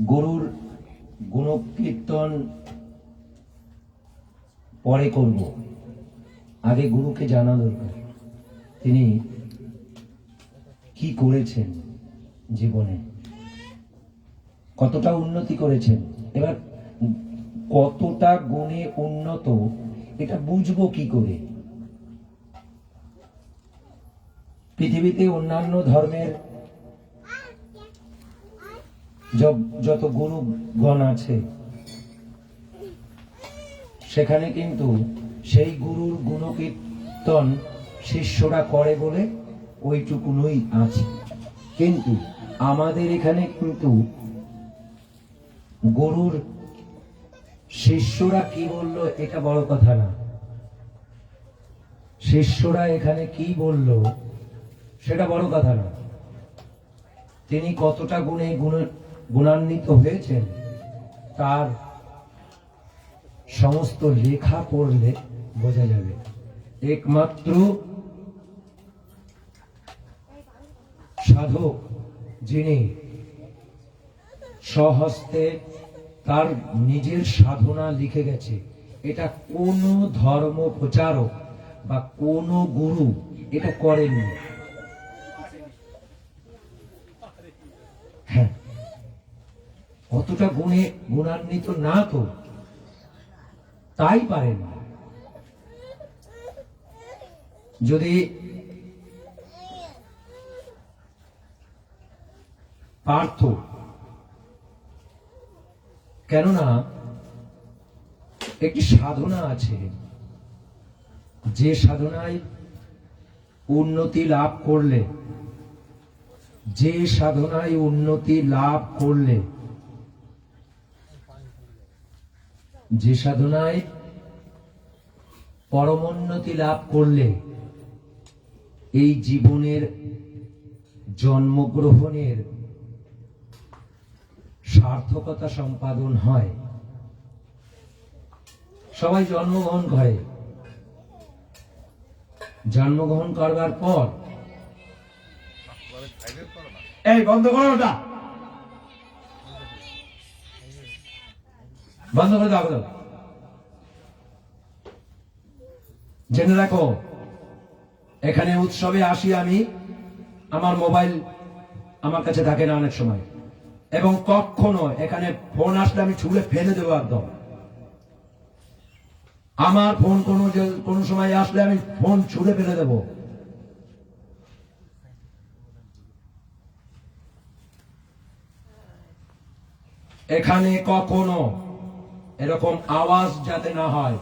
গরুর গুণকীর্তন পরে করব, আগে গুরুকে জানা দরকার তিনি কি করেছেন জীবনে, কতটা উন্নতি করেছেন। এবার কতটা গুণে উন্নত এটা বুঝবো কি করে? পৃথিবীতে অন্যান্য ধর্মের যত গুরুগণ আছে সেখানে কিন্তু সেই গুরুর গুণকীর্তন শিষ্যরা করে বলে ওইটুকুনই আছে, কিন্তু আমাদের এখানে কিন্তু গুরুর শিষ্যরা কি বলল এটা বড় কথা না, শিষ্যরা এখানে কি বলল সেটা বড় কথা না, তিনি কতটা গুণান্বিত হয়েছেন তার সমস্ত লেখা পড়লে বোঝা যাবে। একমাত্র সাধক যিনি স্বহস্তে তার নিজের সাধনা লিখে গেছে, এটা কোন ধর্ম প্রচারক বা কোন গুরু এটা করেননি। হ্যাঁ, কতটা গুণান্বিত না তো তাই পারেন না। যদি পারত, কেননা একটি সাধনা আছে, যে সাধনায় উন্নতি লাভ করলে, যে সাধনায় উন্নতি লাভ করলে, যে সাধনায় পরমোন্নতি লাভ করলে এই জীবনের জন্মগ্রহণের সার্থকতা সম্পাদন হয়। সবাই জন্মগ্রহণ করে, জন্মগ্রহণ করবার পর এই বন্ধ করো, ওটা বন্ধ করে দাও। জেনে রাখো, এখানে উৎসবে আসি আমি, আমার মোবাইল আমার কাছে থাকে না অনেক সময়, এবং কখনো এখানে ফোন আসলে আমি ছুঁড়ে ফেলে দেবো একদম। আমার ফোন কোন সময় আসলে আমি ফোন ছুঁড়ে ফেলে দেব। এখানে কখনো এরকম আওয়াজ যাতে না হয়,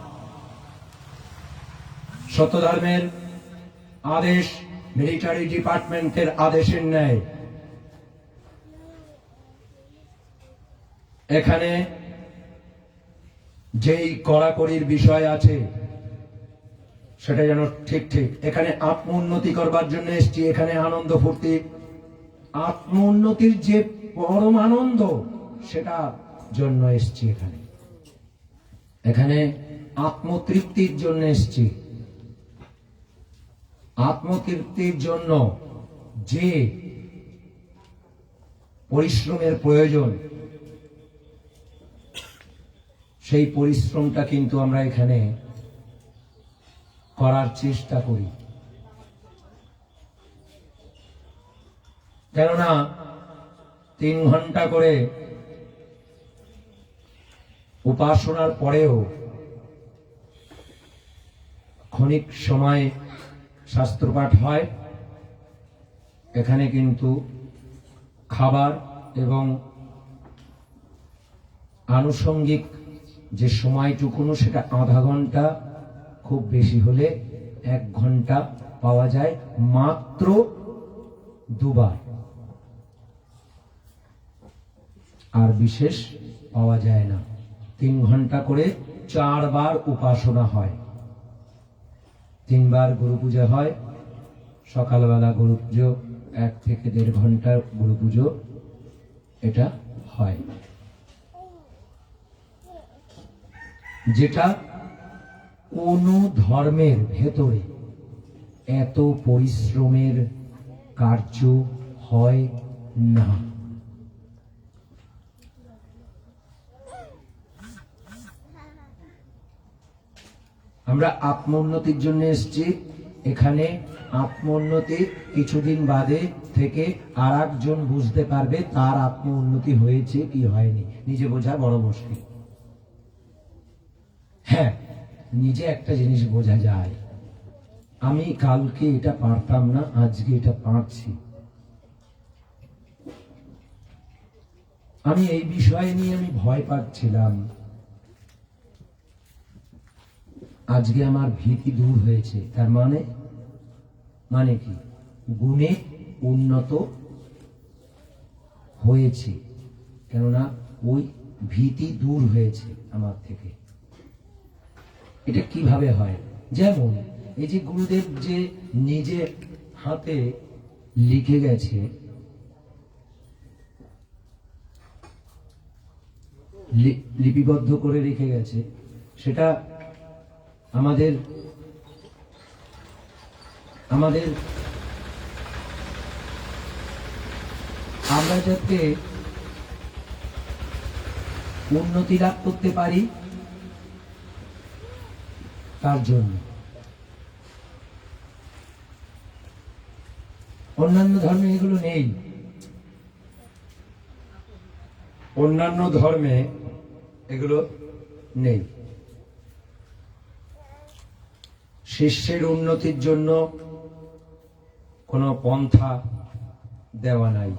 সত্যধর্মের আদেশ মিলিটারি ডিপার্টমেন্টের আদেশের ন্যায় এখানে যেই কড়াকড়ির বিষয় আছে সেটা যেন ঠিক ঠিক। এখানে আত্ম উন্নতি করবার জন্য এসছি, এখানে আনন্দ ফুর্তি, আত্ম উন্নতির যে পরম আনন্দ সেটা জন্য এসছি। এখানে আত্মতৃপ্তির জন্য এসছি। আত্মতৃপ্তির জন্য যে পরিশ্রমের প্রয়োজন, সেই পরিশ্রমটা কিন্তু আমরা এখানে করার চেষ্টা করি। কেননা 3 ঘন্টা করে উপাসনার পরেও ক্ষণিক সময় শাস্ত্রপাঠ হয়। এখানে কিন্তু খাবার এবং আনুষঙ্গিক যে সময়টুকুনো সেটা আধা ঘন্টা, খুব বেশি হলে 1 ঘন্টা পাওয়া যায়, মাত্র 2 বার, আর বিশেষ পাওয়া যায় না। 3 ঘন্টা করে 4 বার উপাসনা হয়। 3 বার গুরু পূজা হয়। সকালবেলা গুরু পুজো, 1 থেকে 1.5 ঘন্টার গুরু পুজো এটা হয়, যেটা কোন ধর্মের ভেতরে এত পরিশ্রমের কার্য হয় না। আমরা আত্মোন্নতির জন্য এসেছি। এখানে আত্মোন্নতির কিছুদিন বাদে থেকে আর একজন বুঝতে পারবে তার আত্ম উন্নতি হয়েছে কি হয়নি। নিজে বোঝা বড় মুশকিল। হ্যাঁ, নিজে একটা জিনিস বোঝা যায়, আমি কালকে এটা পারতাম না, আজকে এটা পারছি। আমি এই বিষয় নিয়ে আমি ভয় পাচ্ছিলাম, আজকে আমার ভীতি দূর হয়েছে। তার মানে কি? গুণে উন্নত হয়েছে, কেননা ওই ভীতি দূর হয়েছে আমার থেকে। এটা কিভাবে হয়? যেমন এই যে গুরুদেব যে নিজে হাতে লিখে গেছে, লিপিবদ্ধ করে রেখে গেছে, সেটা আমাদের আমরা যাতে উন্নতি লাভ করতে পারি তার জন্য। অন্যান্য ধর্মে এগুলো নেই। অন্যান্য ধর্মে এগুলো নেই। শিষ্যের উন্নতির জন্য কোনো পন্থা দেওয়া নাই।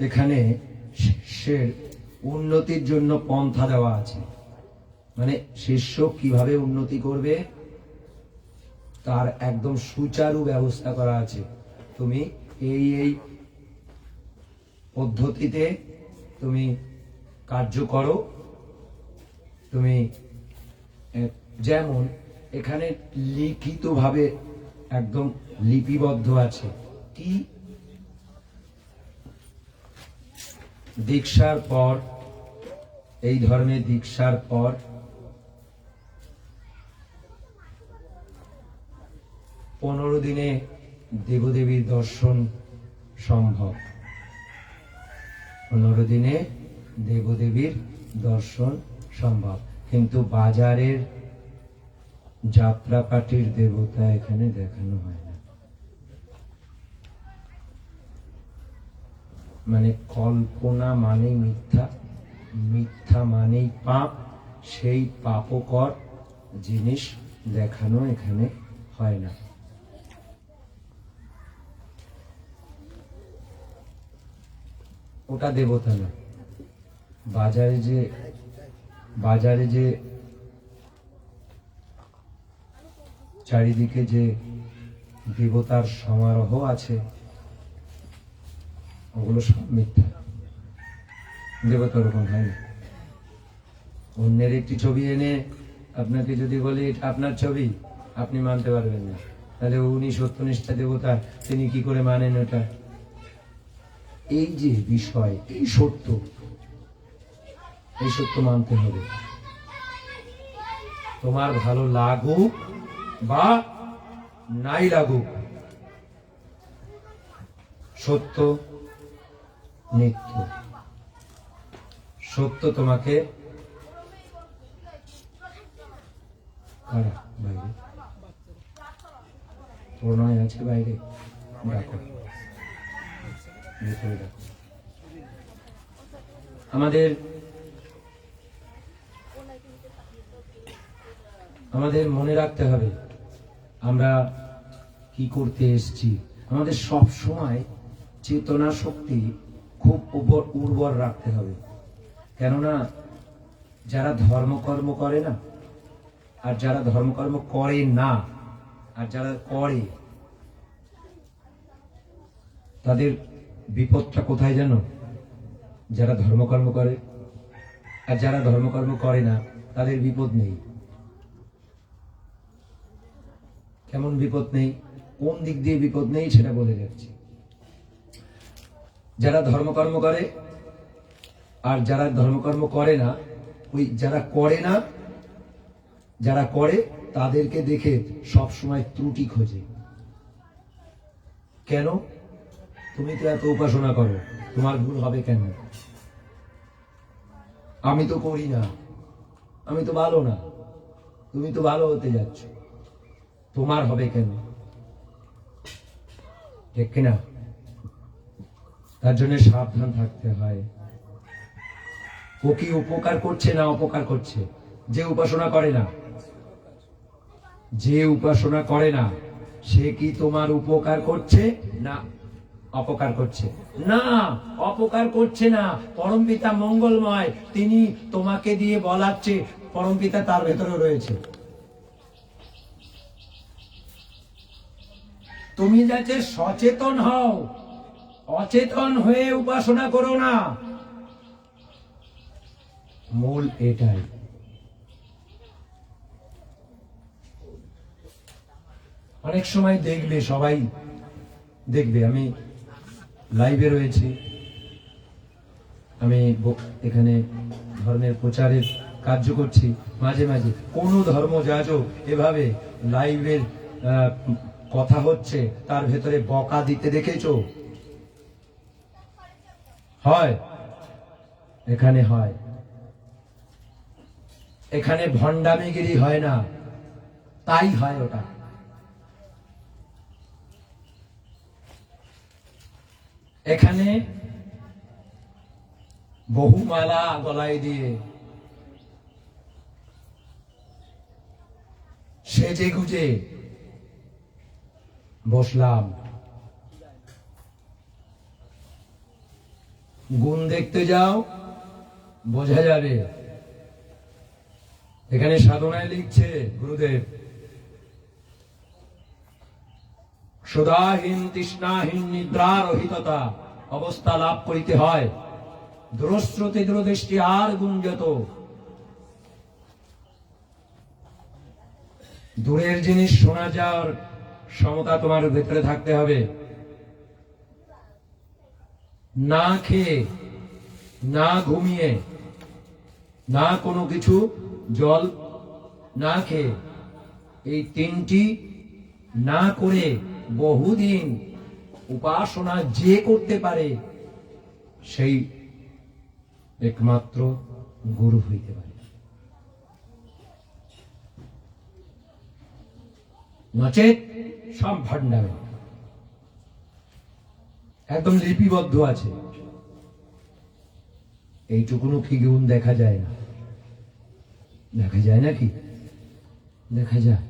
এখানে শিষ্যের উন্নতির জন্য পন্থা দেওয়া আছে, মানে শিষ্য কিভাবে উন্নতি করবে তার একদম সুচারু ব্যবস্থা করা আছে। তুমি এই পদ্ধতিতে তুমি কার্য করো। তুমি যেমন এখানে লিখিতভাবে একদম লিপিবদ্ধ আছে কি, দীক্ষার পর, এই ধর্মে দীক্ষার পর 15 দিনে দেবদেবীর দর্শন সম্ভব। 15 দিনে দেবদেবীর দর্শন সম্ভব, কিন্তু বাজারের যাত্রাপাটির দেবতা এখানে দেখানো হয় না। মানে কল্পনা মানেই মিথ্যা, মিথ্যা মানেই পাপ, সেই পাপকর জিনিস দেখানো এখানে হয় না। ওটা দেবতা না। বাজারে যে চারিদিকে যে দেবতার সমারোহ আছে, ওগুলো সব মিথ্যা। দেবতা ওরকম হয় না। অন্যের একটি ছবি এনে আপনাকে যদি বলি এটা আপনার ছবি, আপনি মানতে পারবেন না। তাহলে উনি সত্যনিষ্ঠা দেবতা, তিনি কি করে মানেন ওটা? এই যে বিষয়, এই সত্য মানতে হবে। তোমার ভালো লাগুক বা নাই লাগুক, সত্য নিত্য। সত্য তোমাকে বাইরে প্রণয় আছে, বাইরে ডাকো, ভেতরে ডাকো। আমাদের মনে রাখতে হবে আমরা কি করতে এসেছি। আমাদের সব সময় চেতনা শক্তি খুব উর্বর রাখতে হবে। কেননা যারা ধর্মকর্ম করে না, আর যারা ধর্মকর্ম করে না, আর যারা করে, তাদের বিপদটা কোথায় জানো? যারা ধর্মকর্ম করে আর যারা ধর্মকর্ম করে না, তাদের বিপদ নেই। কেমন বিপদ নেই? কোন দিক দিয়ে বিপদ নেই সেটা বলে যাচ্ছি। যারা ধর্মকর্ম করে আর যারা ধর্মকর্ম করে না, ওই যারা করে না, যারা করে তাদেরকে দেখে সব সময় ত্রুটি খোঁজে। কেন? তুমি তো এত উপাসনা করো, তোমার ভুল হবে কেন? আমি তো করি না, আমি তো ভালো না, তুমি তো ভালো হতে যাচ্ছ, তোমার হবে কেন? ঠিক কিনা? তার জন্য সাবধান থাকতে হয়। ও কি উপকার করছে না অপকার করছে? যে উপাসনা করে না, যে উপাসনা করে না, সে কি তোমার উপকার করছে না অপকার করছে? না, অপকার করছে না। পরমপিতা মঙ্গলময়, তিনি তোমাকে দিয়ে বলাচ্ছে, পরমপিতা তার ভেতরে রয়েছে। তুমি যাতে সচেতন হও, অচেতন হয়ে উপাসনা করো না। মূল এটাই। অনেক সময় দেখবে, সবাই দেখবে, আমি লাইভে রয়েছি, আমি এখানে ধর্মের প্রচারের কার্য করছি, মাঝে মাঝে কোন ধর্মযাজক এভাবে লাইভের কথা হচ্ছে তার ভেতরে বকা দিতে দেখেছো? হয়? এখানে হয়। এখানে ভণ্ডামিগিরি হয় না, তাই হয় ওটা। এখানে বহু মালা গলায় দিয়ে সেজে গুজে বসলাম, গুণ দেখতে যাও, বোঝা যাবে। এখানে সাধনায় লিখছে গুরুদেব, সুধাহীন তৃষ্ণাহীন নিদ্রারহিততা অবস্থা লাভ করিতে হয়। দূরশ্রুতি দূরদৃষ্টি আর গুঞ্জত। দূরের জিনিস শোনা যাওয়ার ক্ষমতা তোমার ভেতরে থাকতে হবে। না খেয়ে, না ঘুমিয়ে, না কোনো কিছু, জল না খেয়ে, এই তিনটি না করে বহুদিন উপাসনা যে করতে পারে সেই একমাত্র গুরু হইতে পারে। নচেত সব ভণ্ডামি। একদম লিপিবদ্ধ আছে। এইটুকুনো কি গুণ দেখা যায় না? দেখা যায় নাকি? দেখা যায়।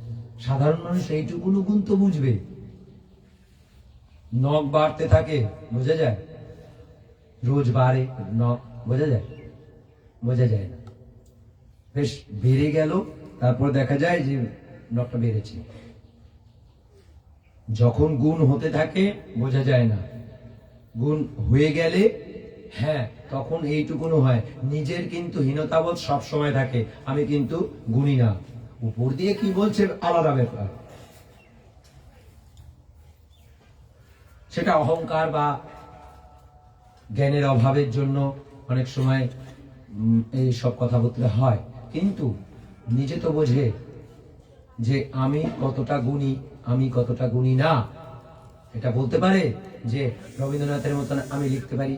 সাধারণ মানুষ এইটুকুনো গুণ তো বুঝবে। নখ বাড়তে থাকে, বোঝা যায়? রোজ বাড়ে নখ, বোঝা যায়? বোঝা যায় না। বেশ বেড়ে গেল, তারপর দেখা যায় যে নখটা বেড়েছে। যখন গুণ হতে থাকে বোঝা যায় না, গুণ হয়ে গেলে হ্যাঁ তখন এইটুকুনো হয়। নিজের কিন্তু হীনতাবোধ সব সময় থাকে, আমি কিন্তু গুণী না। উপর দিয়ে কি বলছে আলাদা ব্যাপার, সেটা অহংকার বা জ্ঞানের অভাবের জন্য অনেক সময় এই সব কথাবার্তা হয়। কিন্তু নিজে তো বোঝে যে আমি কতটা গুণী, আমি কতটা গুণী না। এটা বলতে পারে যে রবীন্দ্রনাথের মতন আমি লিখতে পারি।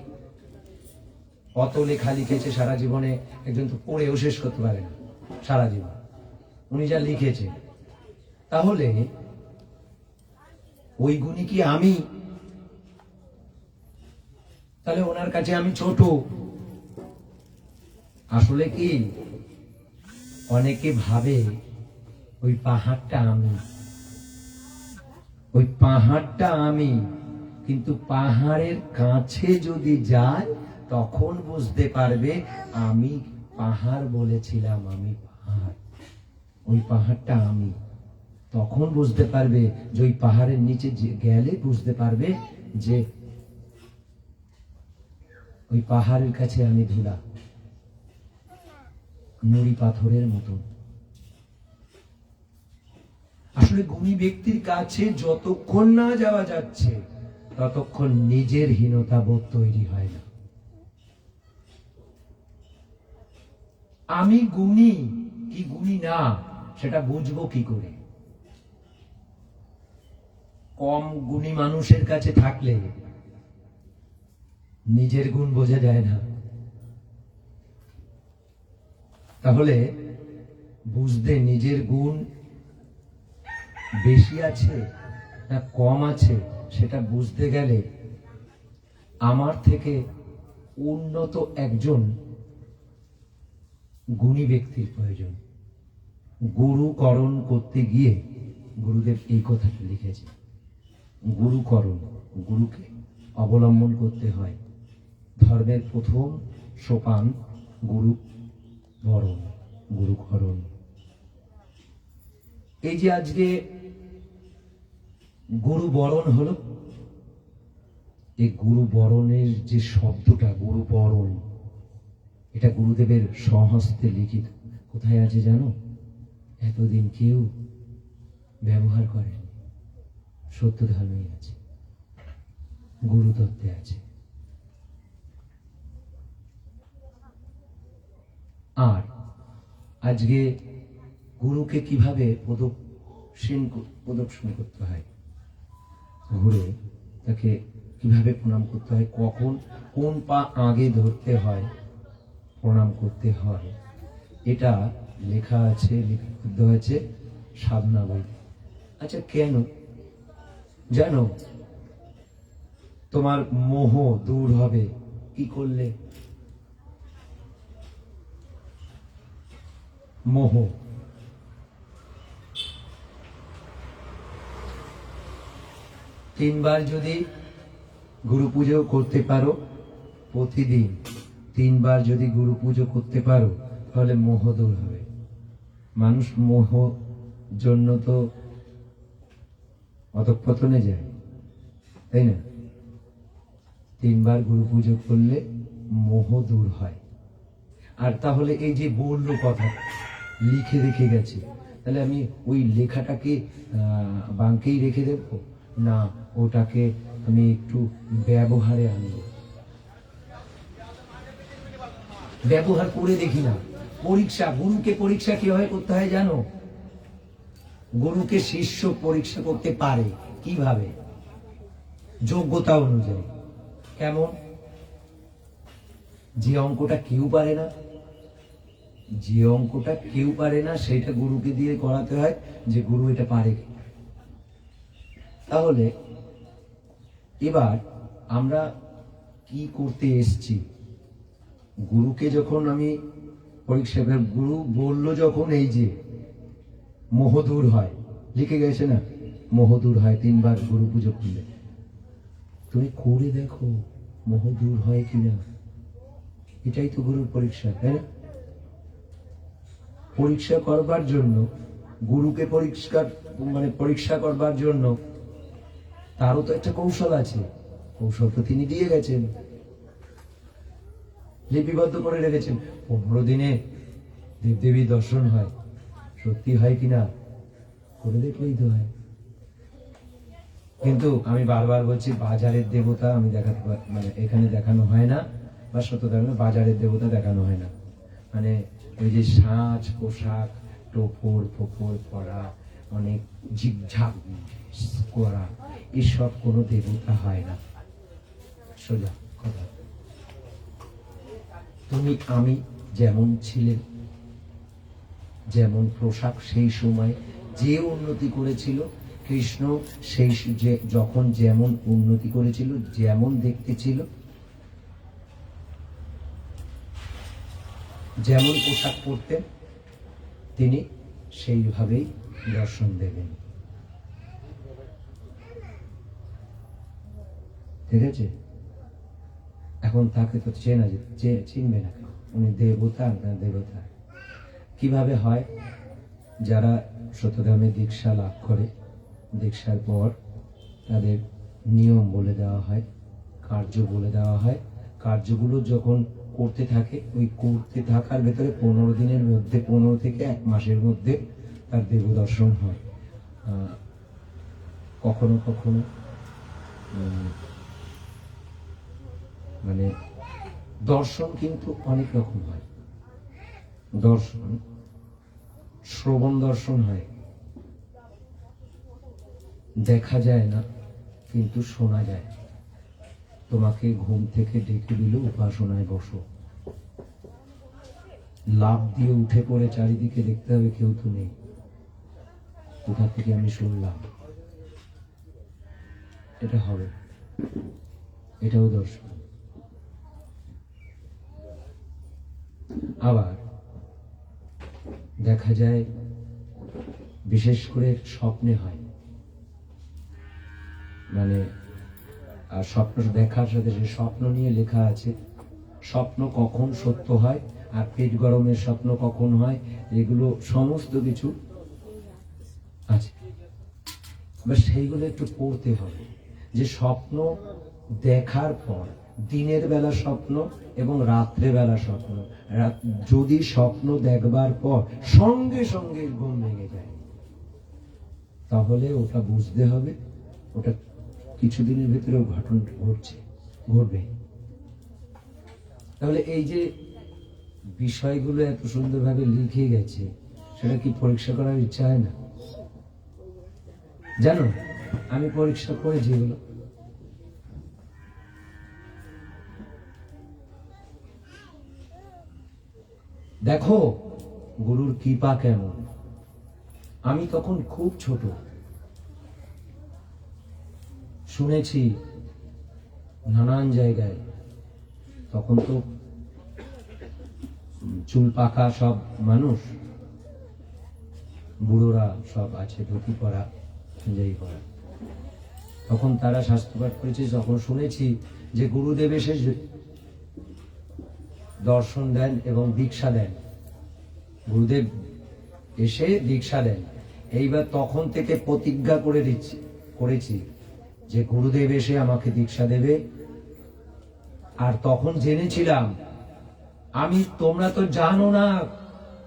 কত লেখা লিখেছে সারা জীবনে, একজন তো পড়েও শেষ করতে পারে না সারা জীবন, উনি যা লিখেছে। তাহলে ওই গুণী কি আমি? তাহলে ওনার কাছে আমি ছোট। আসলে কি অনেকে ভাবে ওই পাহাড়টা আমি, ওই পাহাড়টা আমি, কিন্তু পাহাড়ের কাছে যদি যায় তখন বুঝতে পারবে আমি পাহাড় বলেছিলাম, আমি পাহাড়, ওই পাহাড়টা আমি। তখন বুঝতে পারবে যে ওই পাহাড়ের নিচে গেলে বুঝতে পারবে যে ওই পাহাড়ের কাছে আমি ধুলা, নুড়ি পাথরের মতো। আসলে গুণী ব্যক্তির কাছে যতক্ষণ না যাওয়া যাচ্ছে ততক্ষণ নিজের হীনতা বোধ তৈরি হয় না। আমি গুণী কি গুণী না সেটা বুঝবো কি করে? কম গুণী মানুষের কাছে থাকলে নিজের গুণ বোঝা যায় না। তাহলে বুঝতে নিজের গুণ বেশি আছে না কম আছে সেটা বুঝতে গেলে আমার থেকে উন্নত একজন গুণী ব্যক্তির প্রয়োজন। গুরুকরণ করতে গিয়ে গুরুদেব এই কথাটা লিখেছে, গুরুকরণ, গুরুকে অবলম্বন করতে হয়। ধর্মের প্রথম সোপান গুরু বরণ, গুরুকরণ। এই যে আজকে গুরু বরণ হলো, এই গুরু বরণের যে শব্দটা গুরু বরণ, এটা গুরুদেবের স্বহস্তে লিখিত। কোথায় আছে জানো? এতদিন কেউ ব্যবহার করেনি, সত্য ধর্মেই আছে, গুরুতত্ত্বে আছে। আর আজকে গুরুকে কিভাবে প্রদক্ষিণ করতে হয়, ঘুরে তাকে কিভাবে প্রণাম করতে হয়, কখন কোন পা আগে ধরতে হয়, প্রণাম করতে হয়, এটা লেখা আছে, লিপিবদ্ধ হয়েছে সাধনা বই। আচ্ছা কেন জানো? তোমার মোহ দূর হবে কি করলে? মোহ, তিনবার যদি গুরু পুজো করতে পারো, প্রতিদিন তিনবার যদি গুরু পুজো করতে পারো, তাহলে মোহ দূর হবে। মানুষ মোহ জন্য তো অধঃপতনে যায়, তাই না? তিনবার গুরু পুজো করলে মোহ দূর হয়। আর তাহলে এই যে বললো কথা লিখে রেখে গেছে, তাহলে আমি ওই লেখাটাকে বাঙ্কেই রেখে দেব না, ওটাকে আমি একটু ব্যবহারে আনব, ব্যবহার করে দেখি না। পরীক্ষা, গুরুকে পরীক্ষা কিভাবে করতে হয় জানো? গুরুকে শিষ্য পরীক্ষা করতে পারে কিভাবে? যোগ্যতা অনুযায়ী। কেমন? যে অঙ্কটা কেউ পারে না, যে অঙ্কটা কেউ পারে না সেটা গুরুকে দিয়ে করাতে হয় যে গুরু এটা পারে। তাহলে এবার আমরা কি করতে এসছি? গুরুকে যখন আমি পরীক্ষা, গুরু বললো যখন এই যে মোহ দূর হয়, লিখে গেছে না, মোহ দূর হয় তিনবার গুরু পুজো করলে। তুমি করে দেখো মোহ দূর হয় কিনা। এটাই তো গুরুর পরীক্ষা, তাই না? পরীক্ষা করবার জন্য, গুরুকে পরীক্ষা করবার জন্য তারও তো একটা কৌশল আছে। কৌশল তো তিনি দিয়ে গেছেন, লিপিবদ্ধ করে রেখেছেন। 15 দিনে দেবদেবী দর্শন হয়, সত্যি হয় কিনা করে দেখলেই তো হয়। কিন্তু আমি বারবার বলছি, বাজারের দেবতা আমি দেখাতে এখানে দেখানো হয় না, বা সত্যধর্মে বাজারের দেবতা দেখানো হয় না। মানে ওই যে সাজ পোশাক, টোপর ফোপর পরা, অনেক ঝিকঝাক করা, এসব কোনো দেবতা হয় না। সোজা কথা। তুমি আমি যেমন ছিলেন, যেমন পোশাক সেই সময় যে উন্নতি করেছিল, কৃষ্ণ সেই যখন যেমন উন্নতি করেছিল, যেমন দেখতে ছিল, যেমন পোশাক পরতেন, তিনি সেইভাবেই দর্শন দেবেন। ঠিক আছে? এখন তাকে তো চিনবে না, উনি দেবতা না দেবতা। কিভাবে হয়? যারা সত্যধর্মে দীক্ষা লাভ করে, দীক্ষার পর তাদের নিয়ম বলে দেওয়া হয়, কার্য বলে দেওয়া হয়। কার্যগুলো যখন করতে থাকে, ওই করতে থাকার ভেতরে 15 দিনের মধ্যে, 15 থেকে 1 মাসের মধ্যে তার দেব দর্শন হয়। কখনো কখনো মানে দর্শন কিন্তু অনেক রকম হয়। দর্শন, শ্রবণ দর্শন হয়, দেখা যায় না কিন্তু শোনা যায়। তোমাকে ঘুম থেকে ডেকে দিল, উপাসনায় বসো, লাফ দিয়ে উঠে পড়ে চারিদিকে দেখতে হবে কেউ তো নেই, কোথা থেকে আমি শুনলাম। এটা হবে, এটাও দর্শন। আবার দেখা যায় বিশেষ করে স্বপ্নে হয়, মানে আর স্বপ্ন দেখার সাথে সে স্বপ্ন নিয়ে লেখা আছে স্বপ্ন কখন সত্য হয় আর পেট গরমের স্বপ্ন কখন হয়, এগুলো সমস্ত কিছু আছে। সেইগুলো একটু পড়তে হবে যে স্বপ্ন দেখার পর দিনের বেলা স্বপ্ন এবং রাত্রে বেলা স্বপ্ন, যদি স্বপ্ন দেখবার পর সঙ্গে সঙ্গে ঘুম ভেঙে যায় তাহলে ওটা বুঝতে হবে ওটা কিছুদিনের ভিতরেও ঘটবে। তাহলে এই যে বিষয়গুলো এত সুন্দরভাবে লিখে গেছে, সেটা কি পরীক্ষা করার ইচ্ছা হয় না? জানো, আমি পরীক্ষা করেছি এগুলো। দেখো গুরুর কৃপা কেমন। আমি তখন খুব ছোট, শুনেছি নানান জায়গায়, তখন তো চুল পাকা সব মানুষ, বুড়োরা সব আছে, ধুতি পরা, পাঞ্জাবি পরা, তখন তারা শাস্ত্রপাঠ করেছে। যখন শুনেছি যে গুরুদেব এসে দর্শন দেন এবং দীক্ষা দেন, গুরুদেব এসে দীক্ষা দেন, এইবার তখন থেকে প্রতিজ্ঞা করেছি যে গুরুদেব এসে আমাকে দীক্ষা দেবে। আর তখন জেনেছিলাম, তোমরা তো জানো না,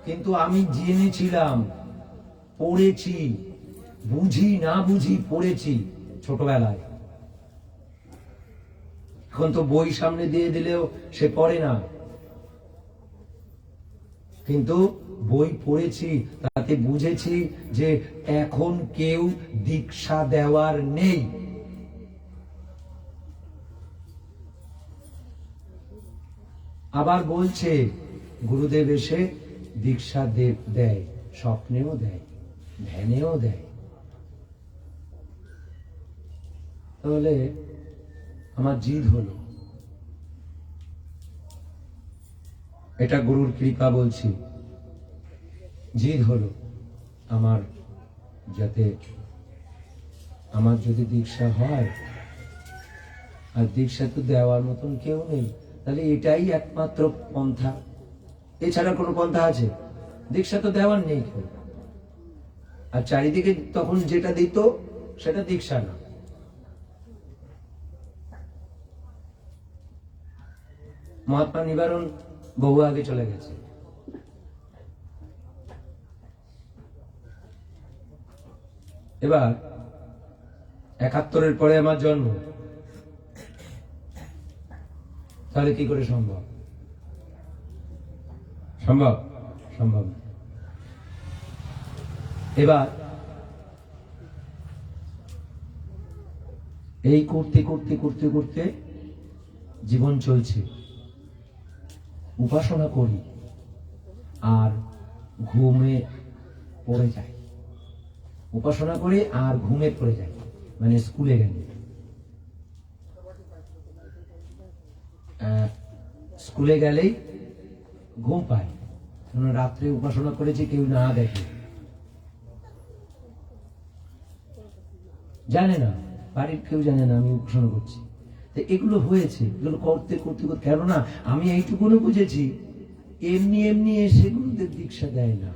কিন্তু আমি জেনেছিলাম, পড়েছি, বুঝি না বুঝি পড়েছি ছোটবেলায়। এখন তো বই সামনে দিয়ে দিলেও সে পড়ে না, কিন্তু বই পড়েছি, তাতে বুঝেছি যে এখন কেউ দীক্ষা দেওয়ার নেই। আবার বলছে গুরুদেব এসে দীক্ষা দেয়, স্বপ্নেও দেয়, ধ্যানেও দেয়। তাহলে আমার জিদ হলো, এটা গুরুর কৃপা বলছি, জিদ হলো আমার, যাতে আমার যদি দীক্ষা হয়, আর দীক্ষা তো দেওয়ার মতন কেউ নেই, তাহলে এটাই একমাত্র পন্থা, এছাড়া কোনো পন্থা আছে? দীক্ষা তো দেওয়ার নেই কেউ, আর চারিদিকে তখন যেটা দিত সেটা দীক্ষা না। মহাত্মা নিবারণ বহু আগে চলে গেছে। এবার ৭১-এর পরে আমার জন্ম, তাহলে কি করে সম্ভব? সম্ভব সম্ভব না। এবার এই করতে করতে করতে করতে জীবন চলছে, উপাসনা করি আর ঘুমে পড়ে যাই, উপাসনা করি আর ঘুমে পড়ে যাই, মানে স্কুলে গেলে, স্কুলে গেলেই ঘুম পাই, রাত্রে উপাসনা করেছি কেউ না দেখে, জানে না, বাড়ির কেউ জানে না আমি উপাসনা করছি। এগুলো হয়েছে, এগুলো করতে করতে করতে, কেননা আমি এইটুকুনো বুঝেছি এমনি এমনি এসে গুরুদেব দীক্ষা দেয় না,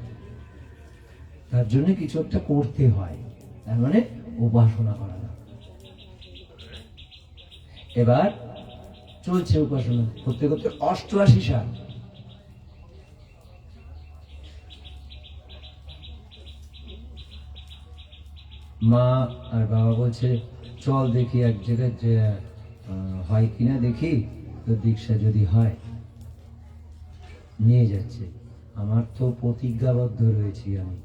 তার জন্য কিছু একটা করতে হয়, তার মানে উপাসনা করা না। এবার চলছে উপাসনা করতে করতে ৮৮ সাল, মা আর বাবা বলছে চল দেখি এক জায়গায় যে হয় কিনা দেখি, তো দীক্ষা যদি হয় নিয়ে যাচ্ছে। আমার তো প্রতিজ্ঞাবদ্ধ রয়েছি, আমি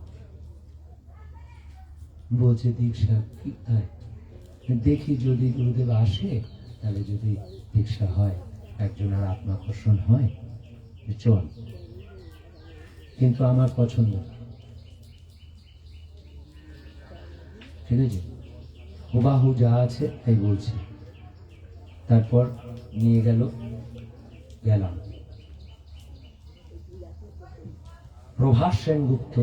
বলছে দীক্ষা কি তাই দেখি, যদি গুরুদেব আসে তাহলে যদি দীক্ষা হয়, একজনের আত্মাকর্ষণ হয়, চল। কিন্তু আমার পছন্দ, ঠিক আছে, হুবাহু যা আছে তাই বলছি। তারপর নিয়ে গেলাম প্রভাস সেনগুপ্ত,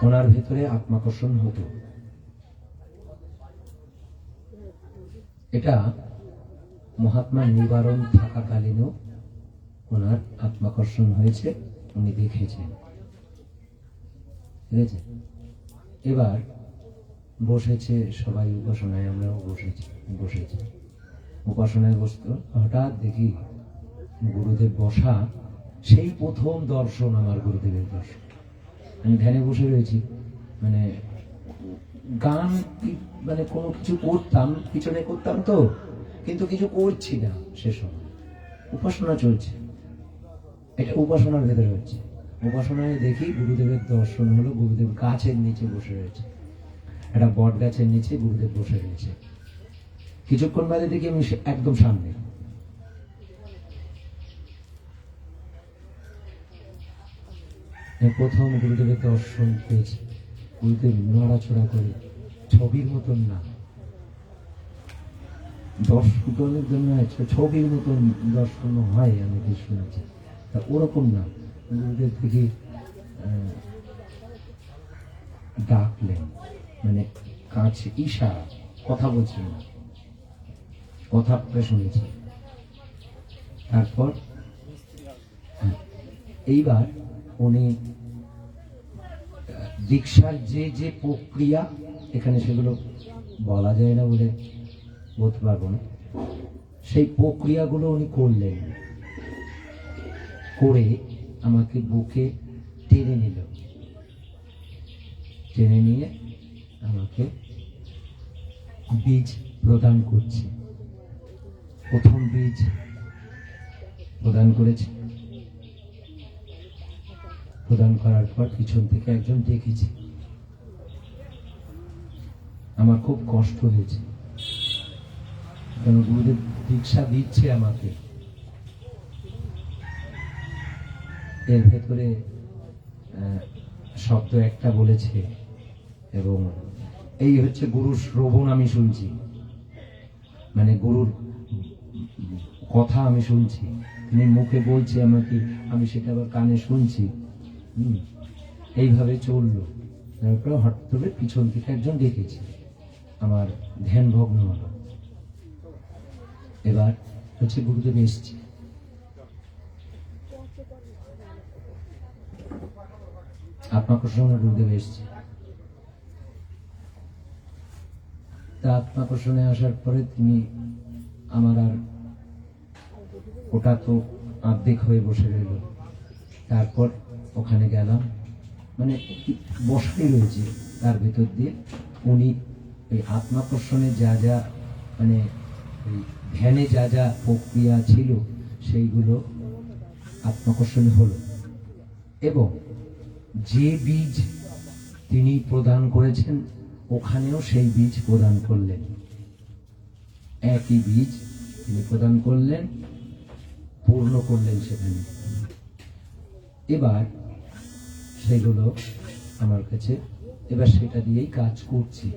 ওনার ভেতরে আত্মাকর্ষণ হতো। এটা মহাত্মা নিবারণ থাকাকালীনও ওনার আত্মাকর্ষণ হয়েছে, উনি দেখেছেন, ঠিক আছে। এবার বসেছে সবাই উপাসনায়, আমরাও বসেছি উপাসনায় বসতো। হঠাৎ দেখি গুরুদেব বসা, সেই প্রথম দর্শন আমার গুরুদেবের দর্শন। আমি ধ্যানে বসে রয়েছি, মানে গান মানে কোনো কিছু করতাম, পিছনে করতাম তো, কিন্তু কিছু করছি না, সে সময় উপাসনা চলছে। এটা উপাসনার ভেতরে হচ্ছে। উপাসনায় দেখি গুরুদেবের দর্শন হলো। গুরুদেব গাছের নিচে বসে রয়েছে, একটা বট গাছের নিচে গুরুদেব বসে রয়েছে। কিছুক্ষণ বাদে দেখি আমি একদম সামনে। প্রথম গুরুদেবের দর্শন পেয়েছি। গুরুদেব নড়াচড়া করে, ছবির মতন না, দর্শনের জন্য ছবির মতন দর্শন হয়, আমি কি শুনেছি, তা ওরকম না। গুরুদেব থেকে ডাকলেন, মানে কাছে ইশারা, কথা বলছেন না, কথা শুনেছি। তারপর এইবার উনি দীক্ষার যে প্রক্রিয়া, এখানে সেগুলো বলা যায় না বলে বলতে পারবো না, সেই প্রক্রিয়াগুলো উনি করলেন। করে আমাকে বুকে টেনে নিল, টেনে নিয়ে আমাকে বীজ প্রদান করছে। প্রথম বীজ প্রদান করেছে। প্রদান করার পর পিছন থেকে একজন দেখেছে। আমার খুব কষ্ট হয়েছে, কারণ গুরুদেব দীক্ষা দিচ্ছে আমাকে। এর ভেতরে শব্দ একটা বলেছে, এবং এই হচ্ছে গুরুর শ্রবণ আমি শুনছি, মানে গুরুর কথা আমি শুনছি, তিনি মুখে বলছে আমাকে, আমি সেটা আবার কানে শুনছি। এইভাবে চললো। তারপরে হঠাৎ করে পিছন থেকে একজন ডেকেছে, আমার ধ্যান ভগ্ন হলো। এবার হচ্ছে গুরুদেব এসছে। আত্মাকর্ষণে গুরুদেব এসছে। তা আত্মাকর্ষণে আসার পরে তিনি আমার, আর ওটা তো অর্ধেক হয়ে বসে রইল। তারপর ওখানে গেলাম, মানে বসাই রয়েছে, তার ভেতর দিয়ে উনি ওই আত্মাকর্ষণে যা যা, মানে ওই ধ্যানে যা যা প্রক্রিয়া ছিল সেইগুলো আত্মাকর্ষণে হলো। এবং যে বীজ তিনি প্রদান করেছেন, ওখানেও সেই বীজ প্রদান করলেন। একই বীজ তিনি প্রদান করলেন, পূর্ণ করলেন সেখানে। এবার সেগুলো আমার কাছে, এবার সেটা দিয়েই কাজ করছি।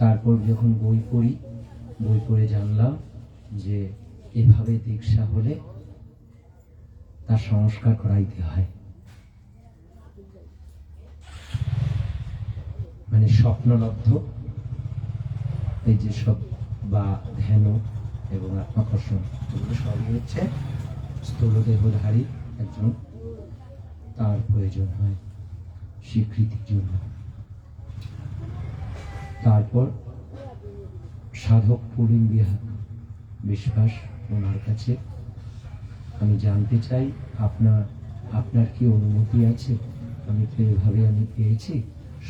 তারপর যখন বই পড়ি, বই পড়ে জানলাম যে এভাবে দীক্ষা হলে তার সংস্কার করাইতে হয়, মানে স্বপ্নলব্ধ এই যে সব বা ধ্যান এবং আত্মাকর্ষণ, এগুলো সবই হচ্ছে স্থূলদেহধারী একজন, তার প্রয়োজন হয় স্বীকৃতির জন্য। তারপর সাধক পুলিন বিশ্বাস, ওনার কাছে আমি জানতে চাই, আপনার কি অনুমতি আছে? আমি তো এভাবে আমি পেয়েছি,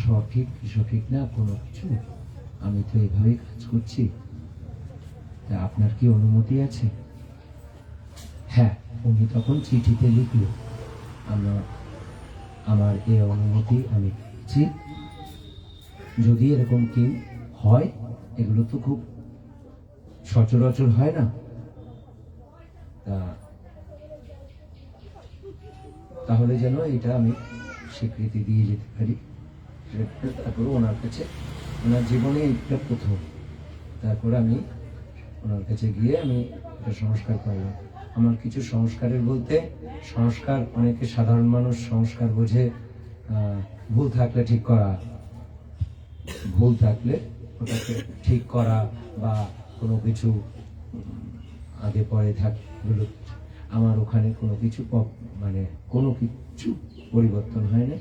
সঠিক কি সঠিক না কোনো কিছু, আমি তো এভাবে কাজ করছি, তা আপনার কি অনুমতি আছে? হ্যাঁ, উনি তখন চিঠিতে লিখল, আমার এই অনুমতি আমি পেয়েছি। যদি এরকম কেউ হয়, এগুলো তো খুব সচরাচর হয় না, তা তাহলে যেন এটা আমি স্বীকৃতি দিয়ে যেতে পারি। তারপরে ওনার কাছে, ওনার জীবনে এইটা প্রথম, তারপরে আমি ওনার কাছে গিয়ে আমি এটা সংস্কার করলাম। আমার কিছু সংস্কারের বলতে, সংস্কার অনেকে সাধারণ মানুষ সংস্কার বোঝে ভুল থাকলে ঠিক করা, ভুল থাকলে ওটাকে ঠিক করা, বা কোনো কিছু আগে পরে থাকগুলো। আমার ওখানে কোনো কিছু মানে কোনো কিছু পরিবর্তন হয় না।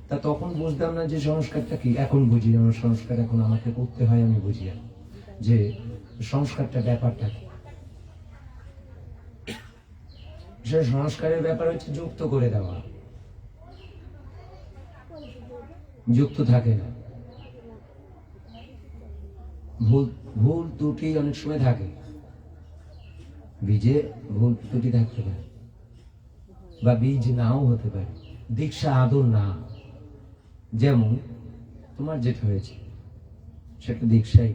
তা তখন বুঝতাম না যে সংস্কারটা কি। এখন বুঝি, আমার সংস্কার এখন আমাকে করতে হয়, আমি বুঝি যে সংস্কারটা ব্যাপারটা কি। সে সংস্কারের ব্যাপার হচ্ছে যুক্ত করে দেওয়া, যুক্ত থাকে না। ভুল ভুল ত্রুটি অনেক সময় থাকে, বীজে ভুল ত্রুটি থাকতে পারে, বা বীজ নাও হতে পারে, দীক্ষা আদর না। যেমন তোমার যেটা হয়েছে সেটা দীক্ষাই।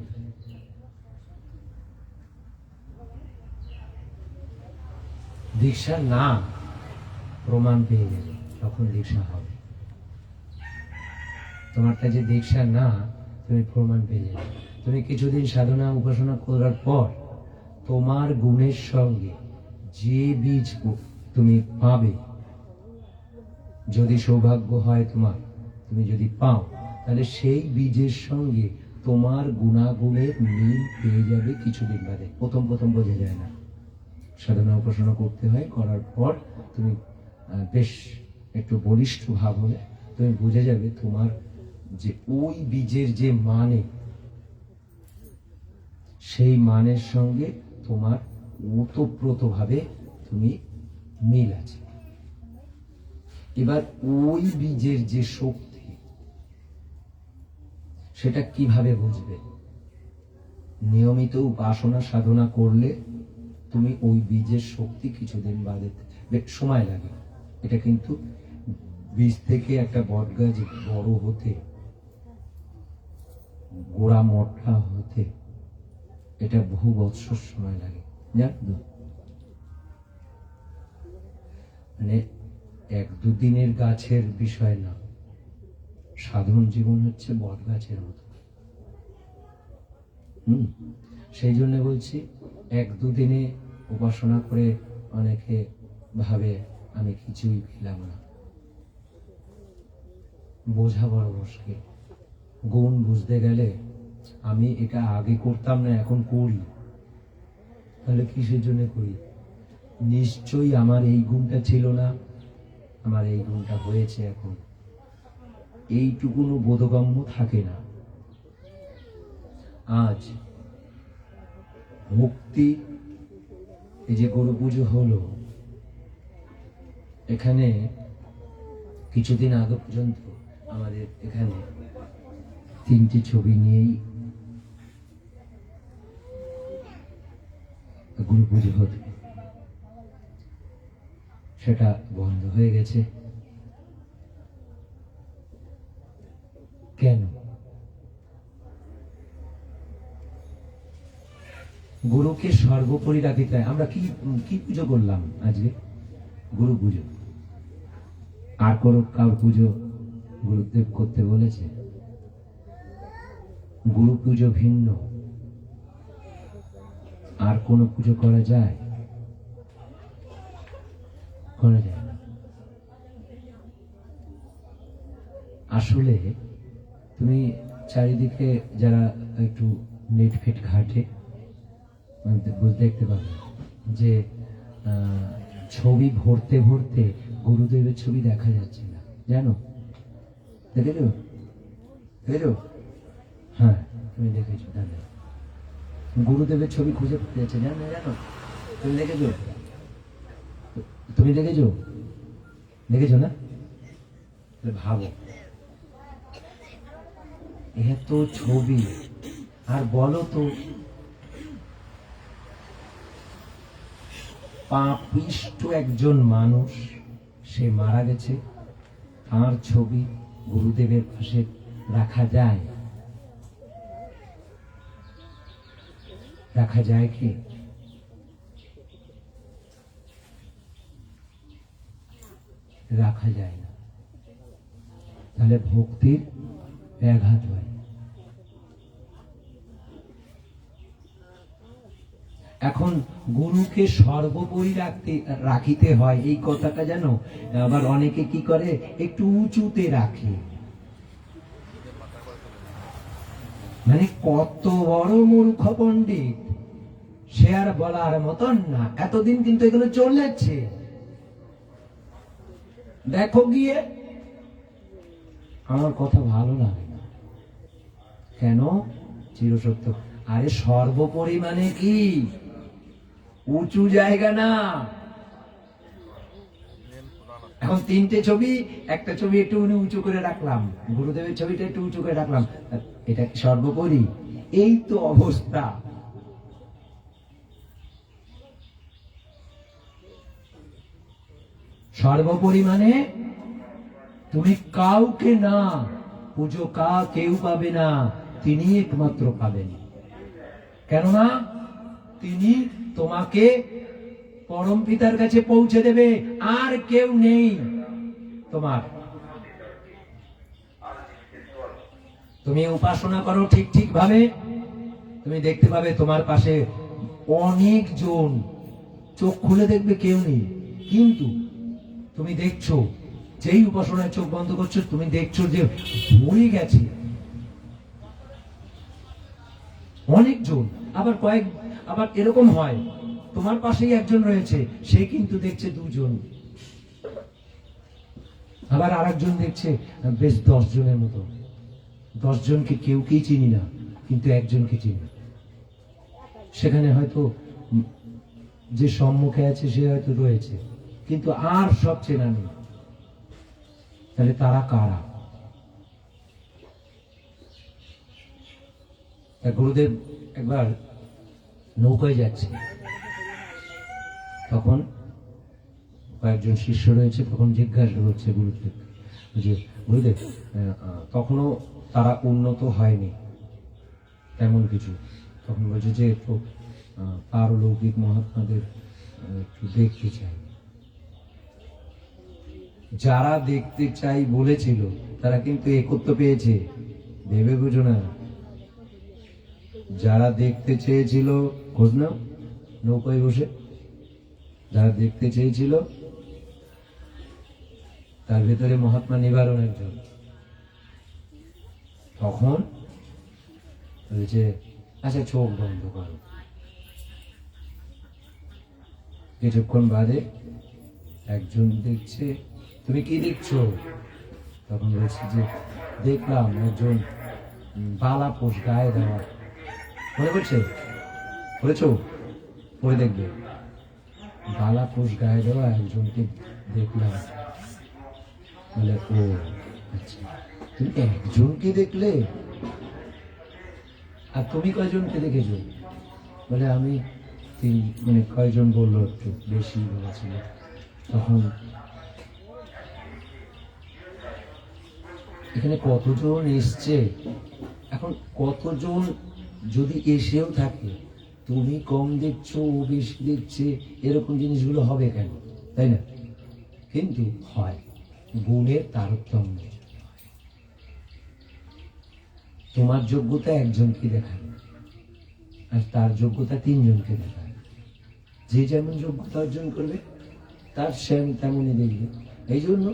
দীক্ষা না প্রমাণ পেয়ে গেলে তখন দীক্ষা হবে। তোমারটা যে দীক্ষা না, তুমি প্রমাণ পেয়ে যাবে। তুমি কিছুদিন সাধনা উপাসনা করার পর তোমার গুণের সঙ্গে যে বীজ তুমি পাবে, যদি সৌভাগ্য হয় তোমার, তুমি যদি পাও, তাহলে সেই বীজের সঙ্গে তোমার গুণাগুণের মিল পেয়ে যাবে কিছুদিন বাদে। প্রথম প্রথম বোঝা যায় না, সাধনা উপাসনা করতে হয়, করার পর তুমি বেশ একটু বলিষ্ঠ ভাব হলে তুমি বুঝে যাবে তোমার যে ওই বীজের যে মানে, সেই মানের সঙ্গে তোমার ওতপ্রোত ভাবে তুমি মিল আছে। এবার ওই বীজের যে শক্তি, সেটা কিভাবে বুঝবে? নিয়মিত উপাসনা সাধনা করলে তুমি ওই বীজের শক্তি কিছুদিন বাদে, সময় লাগে। এটা কিন্তু বীজ থেকে একটা বট গাছ বড় হতে, গোড়া মোটা হতে, এটা বহু বৎসর সময় লাগে, জানো? মানে এক দুদিনের গাছের বিষয় না, সাধন জীবন হচ্ছে বট গাছের মতো। সেই জন্য বলছি, এক দুদিনে উপাসনা করে অনেকে ভাবে আমি কিছুই পেলাম না। বোঝা বড় মুশকিল। গুণ বুঝতে গেলে, আমি এটা আগে করতাম না, এখন করি, তাহলে কিসের জন্য করি? নিশ্চয়ই আমার এই গুণটা ছিল না, আমার এই গুণটা হয়েছে এখন। এইটুকুনো বোধগম্য থাকে না। আজ ভক্তি, এই যে গরু পুজো হলো, এখানে কিছুদিন আগে পর্যন্ত আমাদের এখানে 3টি ছবি নিয়েই গুরু পুজো হতো, সেটা বন্ধ হয়ে গেছে। কেন? গুরুকে সর্বোপরি রাখিতে হয়। আমরা কি কি পুজো করলাম আজকে? গুরু পুজো। আর কার পুজো গুরুদেব করতে বলেছে? গুরু পুজো ভিন্ন, আর কোন পুজো করা যায়? করা যায় না। আসলে তুমি চারিদিকে যারা একটু নেট ফেট ঘাটে দেখতে পাবে যে ছবি ভরতে ভরতে গুরুদেবের ছবি দেখা যাচ্ছে না, জানো? দেখেছো? দেখেছো? হ্যাঁ, তুমি দেখেছো। তাহলে গুরুদেবের ছবি খুঁজে পেয়েছে, জানো? জানো? তুমি দেখেছো? তুমি দেখেছো? দেখেছো না? ভাবো, এত ছবি, আর বলো তো পাপিষ্ঠ একজন মানুষ, সে মারা গেছে, তার ছবি গুরুদেবের পাশে রাখা যায়? রাখা যায় কি? রাখা যায় না, তাহলে ভক্তির ব্যাঘাত হয়। এখন গুরুকে সর্বোপরি রাখিতে হয়, এই কথাটা জানো? আবার অনেকে কি করে, একটু উঁচুতে রাখে। মানে কত বড় মূর্খ পণ্ডিত, সে আর বলার মতন না। এতদিন কিন্তু এগুলো চলেছে, দেখো গিয়ে। আমার কথা ভালো লাগে না কেন? চিরসত্য। আরে সর্বোপরি মানে কি? উঁচু জায়গা না। এখন তিনটে ছবি, একটা ছবি একটু উঁচু করে রাখলাম, গুরুদেবের ছবিটা একটু উঁচু করে রাখলাম, এটা কি সর্বোপরি? এই তো অবস্থা। সর্বোপরি মানে তুমি কাউকে না পুজো, কেউ পাবে না, তিনি একমাত্র পাবেন। কেননা তিনি তোমাকে পরম পিতার কাছে পৌঁছে দেবে, আর কেউ নেই তোমার। তুমি উপাসনা করো ঠিক ঠিক ভাবে, তুমি দেখতে পাবে তোমার পাশে অনেক জন, চোখ খুলে দেখবে কেউ নেই, কিন্তু তুমি দেখছো, যেই উপাসনায় চোখ বন্ধ করছো, তুমি দেখছো যে ভরে গেছে অনেকজন। আবার এরকম হয়, তোমার পাশেই একজন রয়েছে, সে কিন্তু দেখছে দুজন, আবার আরেকজন দেখছে বেশ 10 জনের মতো। 10 জনকে কেউকেই চিনি না, কিন্তু একজনকে চিনি। সেখানে হয়তো যে সম্মুখে আছে সে হয়তো রয়েছে, কিন্তু আর সব চেনা নেই। তাহলে তারা কারা? গুরুদেব একবার নৌকায় যাচ্ছে, তখন কয়েকজন শিষ্য রয়েছে, তখন জিজ্ঞাসা করছে গুরুদেব যে, গুরুদেব তখনও তারা উন্নত হয়নি তেমন কিছু। তখন বলছে যে একটু পারলৌকিক মহাত্মাদের একটু দেখতে চাই। যারা দেখতে চাই বলেছিল তারা কিন্তু একত্র পেয়েছে, ভেবে বুঝো না। যারা দেখতে চেয়েছিল, খোঁজ নাও নৌকায় বসে, যারা দেখতে চেয়েছিল তার ভেতরে মহাত্মা নিবারণ একজন। তখন বলছে, আচ্ছা চোখ বন্ধ করো। কিছুক্ষণ বাদে একজন দেখছে, তুমি কি দেখছো? তখন বলছে যে, দেখলাম একজন বালাপোষ গায়ে দেওয়া। মনে করছে? পড়েছো? পড়ে দেখবে। বালাপোষ গায়ে দেওয়া একজনকে দেখলাম। বলে, ও আচ্ছা, তুমি একজনকে দেখলে? আর তুমি কয়জনকে দেখেছো? বলে, আমি মানে কয়জন বললো, একটু বেশি বলেছিল। তখন এখানে কতজন এসছে, এখন কতজন যদি এসেও থাকে, তুমি কম দেখছো, ও বেশি দেখছে, এরকম জিনিসগুলো হবে কেন? তাই না? কিন্তু হয় গুণের তারতম্য। তোমার যোগ্যতা একজনকে দেখাবে, আর তার যোগ্যতা 3 জনকে দেখাবে। যে যেমন যোগ্যতা অর্জন করবে, তার সে তেমনই দেখবে। এই জন্য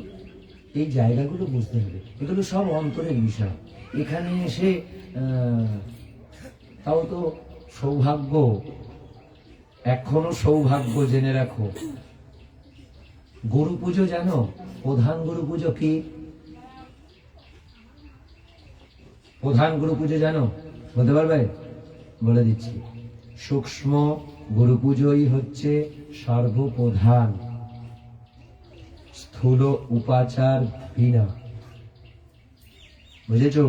এই জায়গাগুলো বুঝতে হবে, এগুলো সব অন্তরের বিষয়। এখানে এসে তাও তো সৌভাগ্য, এখনো সৌভাগ্য। জেনে রাখো, গুরু পুজো জানো? প্রধান গুরু পুজো কি? প্রধান গুরু পুজো জানো? বলতে পারবে? বলে দিচ্ছি, সূক্ষ্ম গুরু পুজোই হচ্ছে সর্বপ্রধান, স্থূল উপাচার বিনা। বুঝেছো?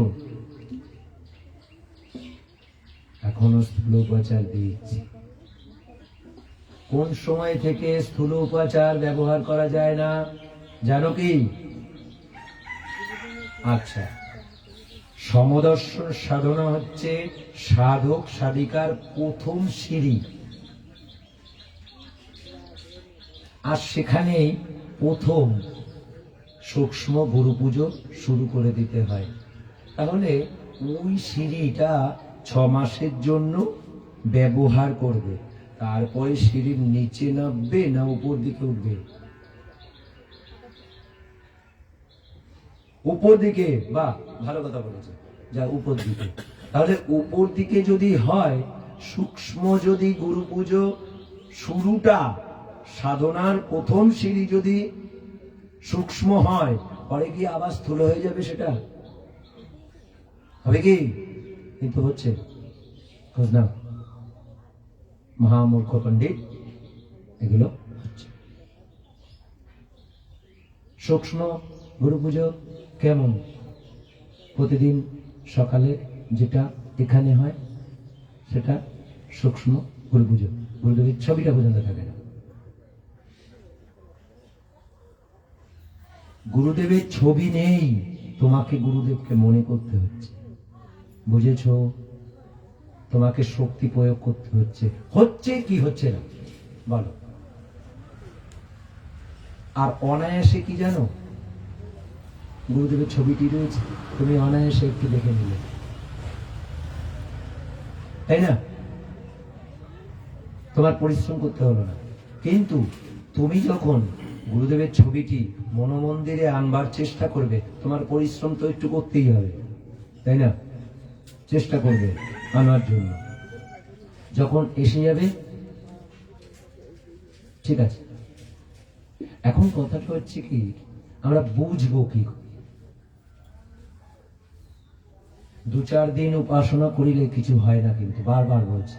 এখনো স্থূল উপাচার দিচ্ছি। কোন সময় থেকে স্থূল উপাচার ব্যবহার করা যায় না জানো কি? আচ্ছা, সমদর্শন সাধনা হচ্ছে সাধক সাধিকার প্রথম সিঁড়ি, আর সেখানেই প্রথম সূক্ষ্ম গুরু পুজো শুরু করে দিতে হয়। তাহলে ওই সিঁড়িটা 6 মাসের জন্য ব্যবহার করবে, তারপরে সিঁড়ির নিচে নামবে না উপর দিকে উঠবে? উপর দিকে। বাহ, ভালো কথা বলেছে, যা উপর দিকে। তাহলে উপর দিকে যদি হয়, সূক্ষ্ম যদি গুরু পুজো শুরুটা, সাধনার প্রথম সিঁড়ি যদি সূক্ষ্ম হয়, পরে কি আবার স্থূল হয়ে যাবে? সেটা হবে কি? কিন্তু হচ্ছে খোঁজ নাও, মহামূর্খ পণ্ডিত, এগুলো হচ্ছে। সূক্ষ্ম গুরু পুজো কেমন? প্রতিদিন সকালে যেটা এখানে হয় সেটা সূক্ষ্ম গুরু পুজো। গুরুদেবের ছবিটা পর্যন্ত থাকে না। গুরুদেবের ছবি নেই, তোমাকে গুরুদেবকে মনে করতে হচ্ছে। বুঝেছ? তোমাকে শক্তি প্রয়োগ করতে হচ্ছে। হচ্ছে কি হচ্ছে না বলো? আর অনায়াসে কি জানো? গুরুদেবের ছবিটি রয়েছে, তুমি অনায়াসে একটু দেখে নিলে, তাই না? তোমার পরিশ্রম করতে হলো না। কিন্তু তুমি যখন গুরুদেবের ছবিটি মনোমন্দিরে আনবার চেষ্টা করবে, তোমার পরিশ্রম তো একটু করতেই হবে, তাই না? চেষ্টা করবে আনার জন্য। যখন এসে যাবে, ঠিক আছে। এখন কথাটা হচ্ছে কি, আমরা বুঝবো কি? 2-4 দিন উপাসনা করিলে কিছু হয় না, কিন্তু বারবার বলছি,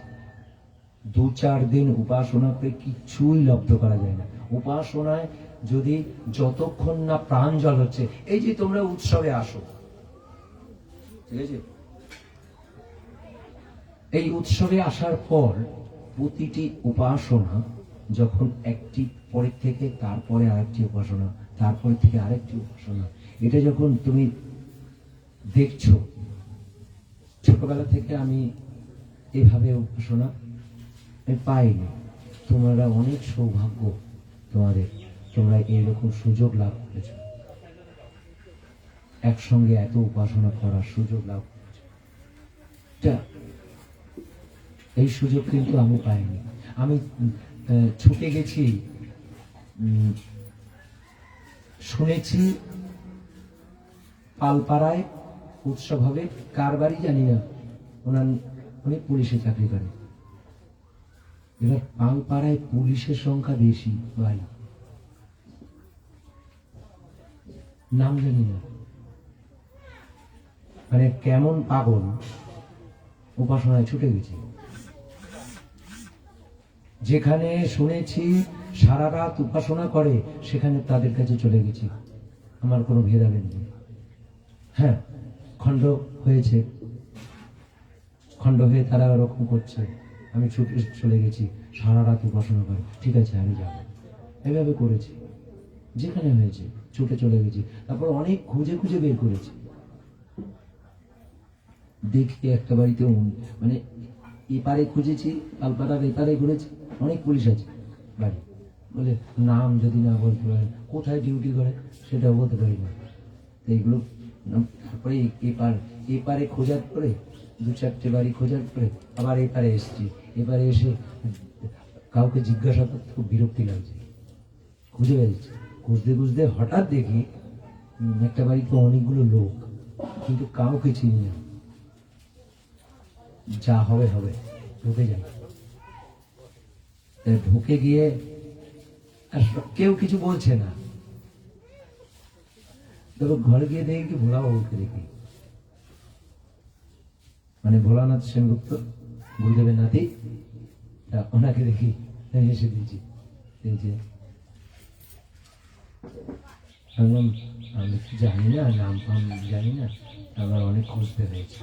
2-4 দিন উপাসনা করে কিছুই লব্ধ করা যায় না। উপাসনায় যদি যতক্ষণ না প্রাণ জল হচ্ছে, এই যে তোমরা উৎসবে আসো, ঠিক আছে, এই উৎসবে আসার পর প্রতিটি উপাসনা যখন একটি পরের থেকে তারপরে আরেকটি উপাসনা, তারপরে থেকে আরেকটি উপাসনা, এটা যখন তুমি দেখছো, ছোটবেলা থেকে আমি এভাবে উপাসনা আমি পাইনি। তোমরা অনেক সৌভাগ্য তোমাদের, তোমরা এরকম সুযোগ লাভ করেছ, একসঙ্গে এত উপাসনা করার সুযোগ লাভ করেছ। এই সুযোগ কিন্তু আমি পাইনি। আমি ছুটে গেছি, শুনেছি পালপাড়ায় উৎসব হবে, কার বাড়ি জানি না, উনি পুলিশে চাকরি করে। এবার পালপাড়ায় পুলিশের সংখ্যা বেশি, ভাই নাম জানি না, মানে কেমন পাগল, উপাসনায় ছুটে গেছি। যেখানে শুনেছি সারা রাত উপাসনা করে, সেখানে তাদের কাছে চলে গেছি, আমার কোনো ভেদাভেদ নেই। হ্যাঁ, খণ্ড হয়েছে, খণ্ড হয়ে তারা ওরকম করছে, আমি ছুটে চলে গেছি, সারা রাত উপাসনা করে, ঠিক আছে আমি যাবো, এভাবে করেছি। যেখানে হয়েছে ছুটে চলে গেছি, তারপর অনেক খুঁজে খুঁজে বের করেছি। দেখি একটা বাড়িতে মানে এপারে খুঁজেছি, পালপাড়ার এপারে ঘুরেছি, অনেক পুলিশ আছে বাড়ি, বলে নাম যদি না বলতে পারেন, কোথায় ডিউটি করে সেটাও বলতে পারি না। এইগুলো তারপরে এপারে খোঁজার পরে 2-4টে বাড়ি খোঁজার পরে আবার এপারে এসছি। এপারে এসে কাউকে জিজ্ঞাসা করতে খুব বিরক্তি লাগছে, খুঁজে বেড়েছি। খুঁজতে খুঁজতে হঠাৎ দেখি একটা বাড়িতে অনেকগুলো লোক, কিন্তু কাউকে চিনি না। যা হবে হবে, ঢুকে যাই। ঢুকে গিয়ে কেউ কিছু বলছে না, তবে ঘরে গিয়ে দেখি কি ভোলাবাবুকে দেখি, মানে ভোলানাথ সেনগুপ্ত গুরুদেবের নাতি, ওনাকে দেখি, এসে দিয়েছি। আমি জানি না, নাম ফাম জানি না, আমার অনেক খুঁজতে হয়েছে।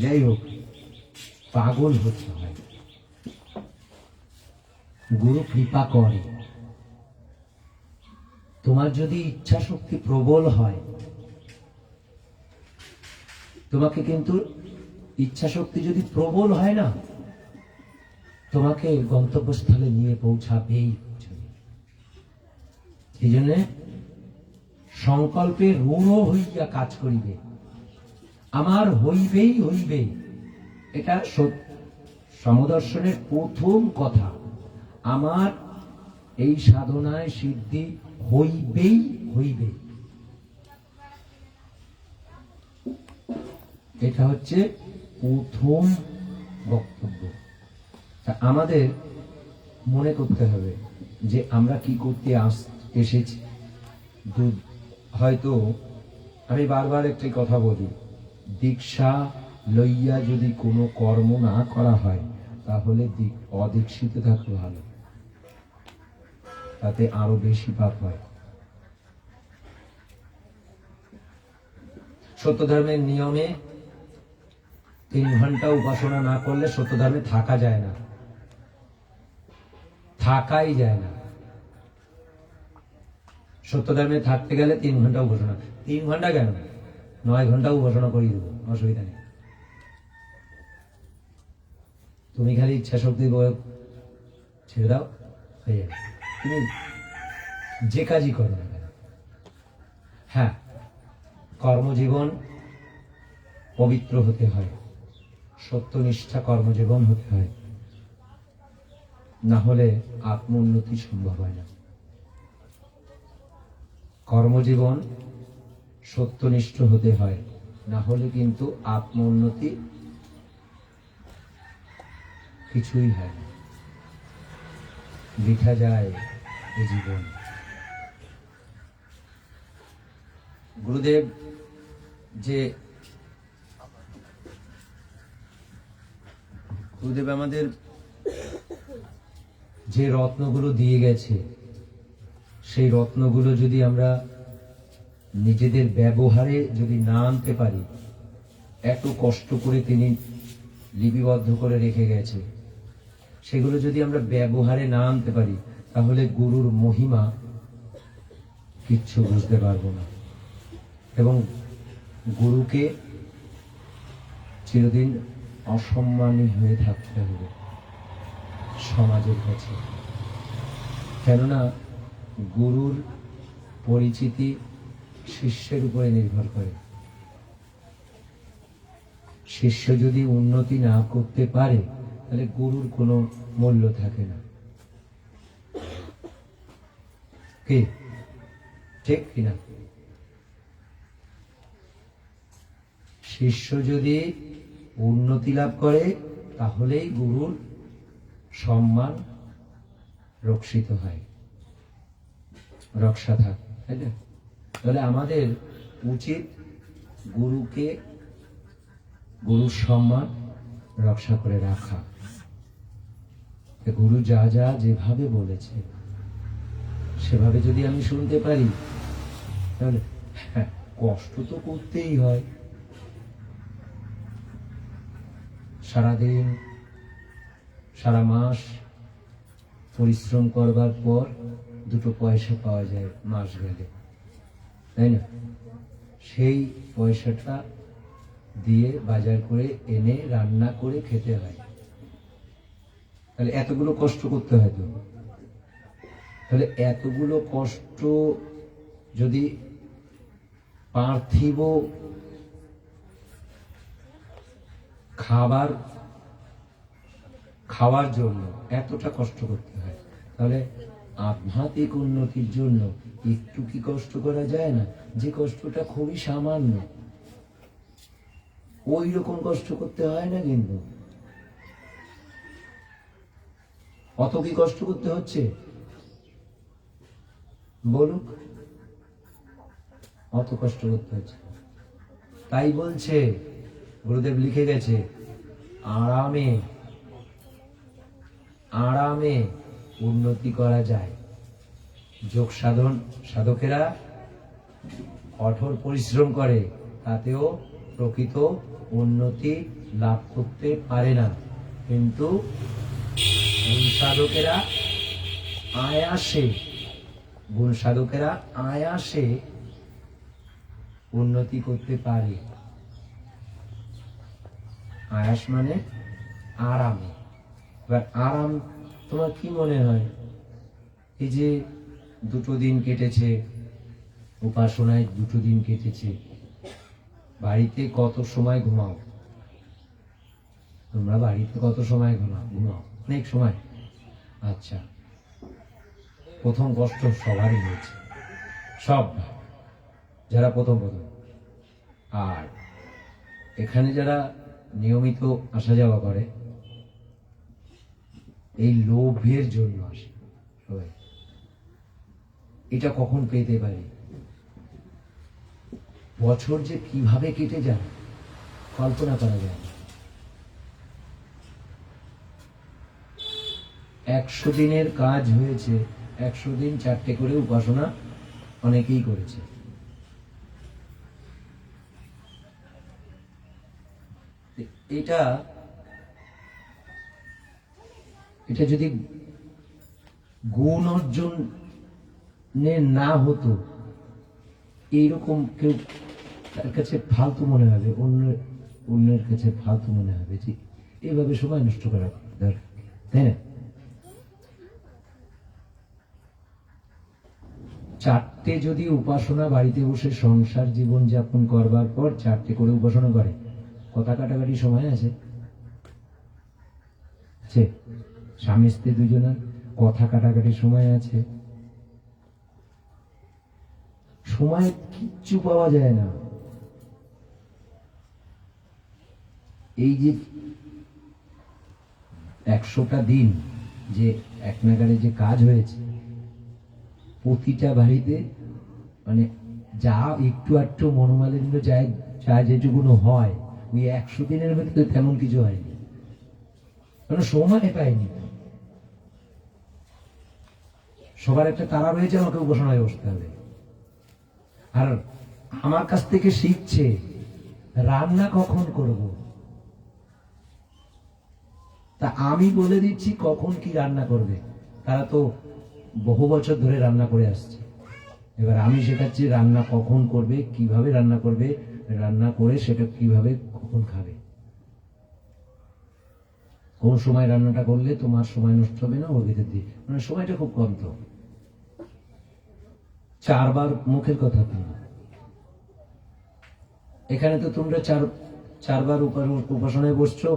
যাই হোক, পাগল হতে হয়, গুরু কৃপা করে। তোমার যদি ইচ্ছা শক্তি প্রবল হয়, তোমাকে কিন্তু ইচ্ছা শক্তি যদি প্রবল হয় না, তোমাকে গন্তব্যস্থলে নিয়ে পৌঁছাবেই। এই জন্য সংকল্পে রূঢ় হইয়া কাজ করিবে, আমার হইবেই হইবে। এটা সমদর্শনের প্রথম কথা। আমার এই সাধনায় সিদ্ধি হইবেই হইবে, এটা হচ্ছে প্রথম বক্তব্য। আমাদের মনে করতে হবে যে আমরা কি করতে এসেছি। হয়তো আমি বারবার একটি কথা বলি, দীক্ষা লইয়া যদি কোনো কর্ম না করা হয় তাহলে অদীক্ষিত থাকলে ভালো, তাতে আরো বেশি পাপ হয়। সত্য ধর্মের নিয়মে 3 ঘন্টা উপাসনা না করলে সত্য ধর্মে থাকা যায় না, থাকাই যায় না। সত্য ধর্মে থাকতে গেলে 3 ঘন্টা উপাসনা। 3 ঘন্টা কেন, 9 ঘন্টা উপাসনা করিয়ে দেবো, অসুবিধা নেই। তুমি খালি ইচ্ছা শক্তি ছেড়ে দাও, হয়ে যাবে। তুমি যে কাজই করো না কেন, হ্যাঁ, কর্মজীবন পবিত্র হতে হয়, সত্যনিষ্ঠা কর্মজীবন হতে হয়, না হলে আত্ম উন্নতি সম্ভব হয় না। কর্মজীবন সত্যনিষ্ঠ হতে হয়, না হলে কিন্তু আত্ম উন্নতি কিছুই হয় না, বৃথা যায় এ জীবন। গুরুদেব আমাদের যে রত্নগুলো দিয়ে গেছে, সেই রত্নগুলো যদি আমরা নিজেদের ব্যবহারে যদি না আনতে পারি, এত কষ্ট করে তিনি লিপিবদ্ধ করে রেখে গেছে, সেগুলো যদি আমরা ব্যবহারে না আনতে পারি তাহলে গুরুর মহিমা কিচ্ছু বুঝতে পারবো না, এবং গুরুকে চিরদিন অসম্মানী হয়ে থাকতে হবে সমাজের কাছে। কেননা গুরুর পরিচিতি শিষ্যের উপরে নির্ভর করে। শিষ্য যদি উন্নতি না করতে পারে তাহলে গুরুর কোনো মূল্য থাকে না। কি ঠিক কিনা? শিষ্য যদি উন্নতি লাভ করে তাহলেই গুরুর সম্মান রক্ষিত হয়, রক্ষা থাকে, তাই না? তাহলে আমাদের উচিত গুরুর সম্মান রক্ষা করে রাখা। গুরু যা যা যেভাবে বলেছে সেভাবে যদি আমি শুনতে পারি তাহলে কষ্ট তো করতেই হয়। সারাদিন সারা মাস পরিশ্রম করবার পর 2 পয়সা পাওয়া যায় মাস গেলে, তাই না? সেই পয়সাটা দিয়ে বাজার করে এনে রান্না করে খেতে হয়, তাহলে এতগুলো কষ্ট করতে হয়। তো তাহলে এতগুলো কষ্ট যদি পার্থিব খাওয়ার জন্য এতটা কষ্ট করতে হয়, তাহলে আধ্যাত্মিক উন্নতির জন্য একটু কি কষ্ট করা যায় না? যে কষ্টটা খুবই সামান্য, ওই রকম কষ্ট করতে হয় না। কিন্তু অত কি কষ্ট করতে হচ্ছে বলুক? অত কষ্ট করতে হচ্ছে। তাই বলছে গুরুদেব, লিখে গেছে, আরামে আরামে উন্নতি করা যায়। যোগ সাধকেরা কঠোর পরিশ্রম করে, তাতেও প্রকৃত উন্নতি লাভ করতে পারে না। কিন্তু গুণ সাধকেরা আয়াসে উন্নতি করতে পারে। আয়াস মানে আরামে। এবার আরাম তোমার কি মনে হয়? এই যে 2 দিন কেটেছে, উপাসনায় 2 দিন কেটেছে। বাড়িতে কত সময় ঘুমাও তোমরা? বাড়িতে কত সময় ঘুমাও? অনেক সময়। আচ্ছা, প্রথম কষ্ট সবারই হয়েছে, সব যারা প্রথম। আর এখানে যারা নিয়মিত আসা যাওয়া করে, এই লোভের জন্য আসে সবাই। এটা কখন পেতে পারি? বছর যে কিভাবে কেটে যায় কল্পনা করা যায় না। 100 দিনের কাজ হয়েছে, 100 দিন 4টে করে উপাসনা অনেকেই করেছে। এটা যদি গুণ অর্জন না হতো, এইরকম কেউ তার কাছে ফালতু মনে হবে, অন্যের কাছে ফালতু মনে হবে যে এইভাবে সময় নষ্ট করা দরকার, তাই না? 4টে যদি উপাসনা বাড়িতে বসে সংসার জীবন যাপন করবার পর 4টে করে উপাসনা করে, কথা কাটাকাটি সময় আছে? স্বামী স্ত্রী দুজনের কথা কাটাকাটি সময় আছে? সময় কিচ্ছু পাওয়া যায় না। এই যে 100টা দিন যে এক নাগারে যে কাজ হয়েছে, প্রতিটা বাড়িতে মানে যা একটু একটু মনোমালিন্য যা যেটুকুনো হয়, ওই 100 দিনের ভিতরে তেমন কিছু হয়নি, কারণ সময় পায়নি। সবার একটা তারা রয়েছে, আমাকে উপাসনায় বসতে হবে। আর আমার কাছ থেকে শিখছে রান্না কখন করব, তা আমি বলে দিচ্ছি কখন কি রান্না করবে। তারা তো বহু বছর ধরে রান্না করে আসছে, এবার আমি শেখাচ্ছি রান্না কখন করবে, কিভাবে রান্না করবে, রান্না করে সেটা কিভাবে কখন খাবে, কোন সময় রান্নাটা করলে তোমার সময় নষ্ট হবে না, ওর ভিতর দিয়ে মানে সময়টা খুব কম। তো 4 বার মুখের কথা তুমি এখানে তো তোমরা 4 বার উপাসনায় বসছো,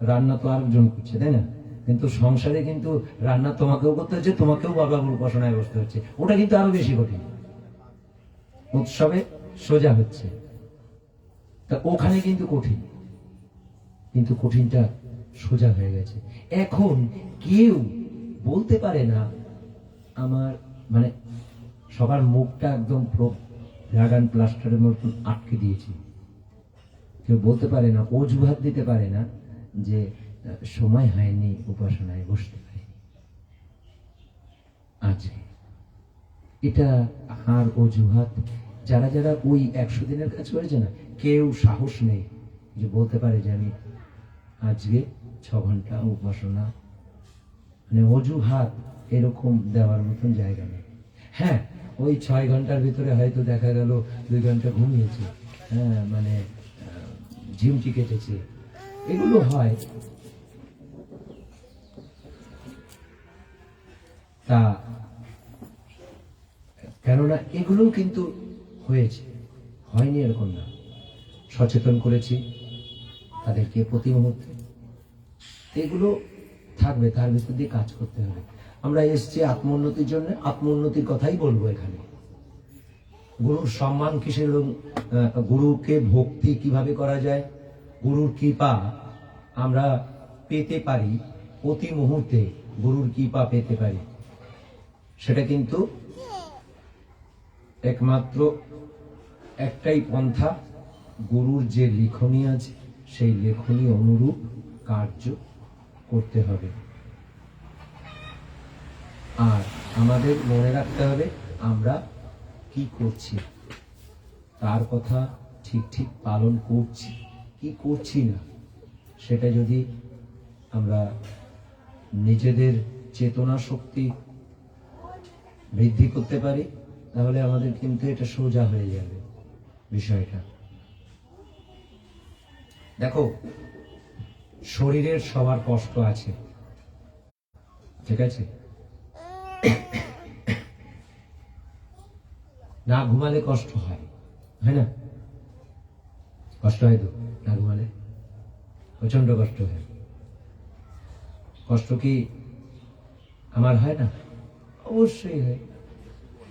রান্না তো আরেকজন করছে, তাই না? কিন্তু সংসারে কিন্তু রান্না তোমাকেও করতে হচ্ছে, তোমাকেও বাবা উপাসনায় বসতে হচ্ছে, ওটা কিন্তু আরো বেশি কঠিন। উৎসবে সোজা হচ্ছে, তা ওখানে কিন্তু কঠিন, কিন্তু কঠিনটা সোজা হয়ে গেছে। এখন কেউ বলতে পারে না আমার মানে সবার মুখটা একদম ড্রাগন প্লাস্টারের মতন আটকে দিয়েছি। কেউ বলতে পারে না, অজুহাত দিতে পারে না যে সময় হয়নি, উপাসনায় বসতে পারিনি। আছে এটা আর অজুহাত। যারা যারা ওই 100 দিনের কাজ করেছে না, কেউ সাহস নেই যে বলতে পারে যে আমি আজকে 6 ঘন্টা উপাসনা, মানে অজুহাত এরকম দেওয়ার মতন জায়গা নেই। হ্যাঁ, ওই 6 ঘন্টার ভিতরে হয়তো দেখা গেল 2 ঘন্টা ঘুমিয়েছে, হ্যাঁ মানে ঝিমটি কেটেছে, এগুলো হয়। তা কেননা এগুলো কিন্তু হয়েছে, হয়নি এরকম না। সচেতন করেছি তাদেরকে প্রতি মুহূর্তে, এগুলো থাকবে, তার ভিতর দিয়ে কাজ করতে হবে। আমরা এসছি আত্মোন্নতির জন্য, আত্মোন্নতির কথাই বলবো এখানে। গুরুর সম্মান কিসের, গুরুকে ভক্তি কিভাবে করা যায়, গুরুর কৃপা আমরা পেতে পারি, প্রতি মুহূর্তে গুরুর কৃপা পেতে পারি। সেটা কিন্তু একমাত্র একটাই পন্থা, গুরুর যে লিখনী আছে সেই লেখনী অনুরূপ কার্য করতে হবে। আর আমাদের মনে রাখতে হবে আমরা কি করছি, তার কথা ঠিক ঠিক পালন করছি কি করছি না, সেটা যদি আমরা নিজেদের চেতনা শক্তি বৃদ্ধি করতে পারি, তাহলে আমাদের কিন্তু এটা সোজা হয়ে যাবে বিষয়টা। দেখো, শরীরের সবার কষ্ট আছে, ঠিক আছে? না ঘুমালে কষ্ট হয়, হয় না? কষ্ট হয় তো না ঘুমালে, প্রচন্ড কষ্ট হয়। কষ্ট কি আমার হয় না? অবশ্যই হয়।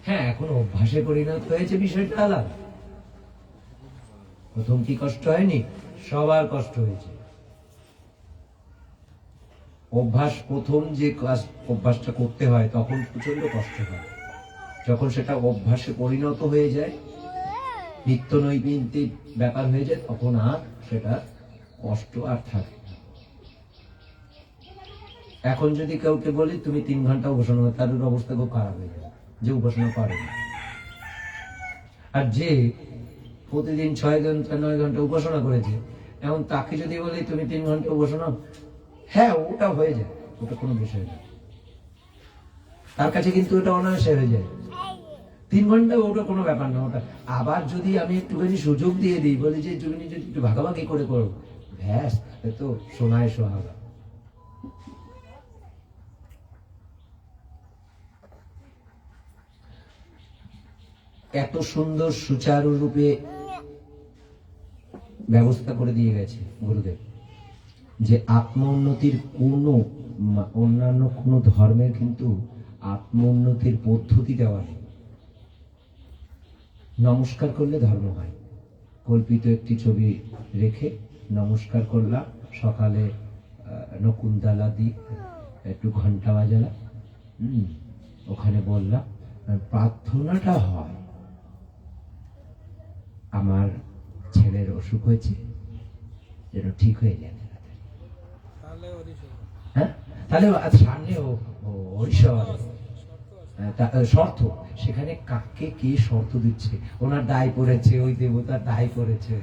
হ্যাঁ, এখন অভ্যাসে পরিণত হয়েছে, বিষয়টা আলাদা। প্রথম কি কষ্ট হয়নি? সবার কষ্ট হয়েছে। অভ্যাস, প্রথম যে অভ্যাসটা করতে হয় তখন প্রচন্ড কষ্ট হয়। যখন সেটা অভ্যাসে পরিণত হয়ে যায়, নিত্য নৈমিত্তিক ব্যাপার হয়ে যায়, তখন আর সেটা কষ্ট আর থাকে না। এখন যদি কাউকে বলি তুমি 3 ঘন্টা উপাসনা করো, তাদের অবস্থা খুব খারাপ হয়ে যাবে, যে উপাসনা পারে না। আর যে প্রতিদিন 6 ঘন্টা 9 ঘন্টা উপাসনা করেছে, এখন তাকে যদি বলি তুমি 3 ঘন্টা উপাসনা, হ্যাঁ ওটা হয়ে যায়, ওটা কোনো বিষয় না। তার কাছে কিন্তু ওটা অনায়াসে হয়ে যায়। 3 ঘন্টা ওটা কোনো ব্যাপার না ওটা। আবার যদি আমি একটুখানি সুযোগ দিয়ে দিই, বলি যে তুমি যদি একটু ভাগাভাগি করে করো, ব্যাস, তাহলে তো সোনায় সোহাগা। এত সুন্দর সুচারু রূপে ব্যবস্থা করে দিয়ে গেছে গুরুদেব, যে আত্ম উন্নতির অন্যান্য কোনো ধর্মের কিন্তু আত্ম উন্নতির পদ্ধতি দেওয়া নেই। নমস্কার করলে ধর্ম হয়, কল্পিত একটি ছবি রেখে নমস্কার করলাম, সকালে নকুন্দালা দি একটু ঘন্টা বাজালা, ওখানে বললাম, প্রার্থনাটা হয় আমার ছেলের অসুখ হয়েছে যেন ঠিক হয়ে যায়। হ্যাঁ, তাহলে সামনে শর্ত, সেখানে কাকে কে শর্ত দিচ্ছে, ওনার দায় পড়েছে, ওই দেবতার দায় পড়েছে,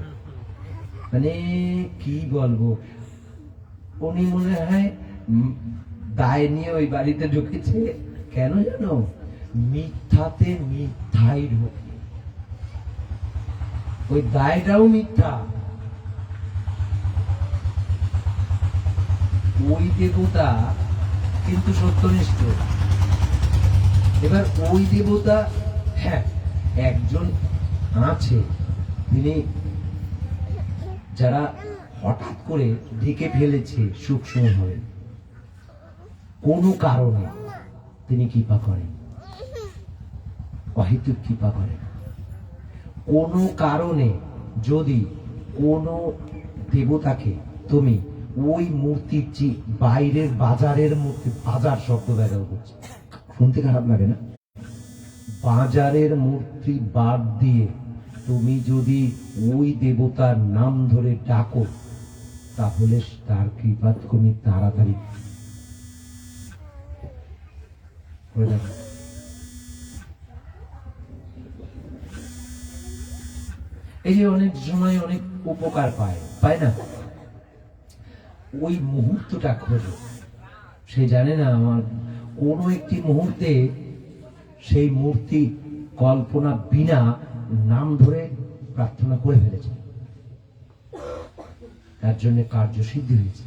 মানে কি বলবো, উনি মনে হয় দায় নিয়ে ওই বাড়িতে ঢুকেছে। কেন জানো? মিথ্যাতে মিথ্যাই ঢুকে, ওই দায়টাও মিথ্যা। ওই দেবতা কিন্তু সত্যনিষ্ঠ। এবার ওই দেবতা, হ্যাঁ একজন আছে, তিনি যারা হঠাৎ করে ডেকে ফেলেছে সূক্ষ্ম ভাবে, কোনো কারণে তিনি কৃপা করেন, অহেতুক কৃপা করেন। কোনো কারণে যদি কোনো দেবতাকে তুমি ওই মূর্তির বাইরের বাজারের মূর্তি, বাজার শব্দ ব্যবহার করছে, শুনতে খারাপ লাগে না? বাজারের মূর্তি বাদ দিয়ে তুমি যদি ওই দেবতার নাম ধরে ডাকো, তাহলে তার কৃপা তুমি তাড়াতাড়ি করে দেবে। এই যে অনেক সময় অনেক উপকার পায় না, ওই মুহূর্তটা খোঁজো। সে জানে না আমার কোনো একটি মুহূর্তে সেই মূর্তি কল্পনা বিনা নাম ধরে প্রার্থনা করে ফেলেছে, তার জন্য কার্যসিদ্ধি হয়েছে।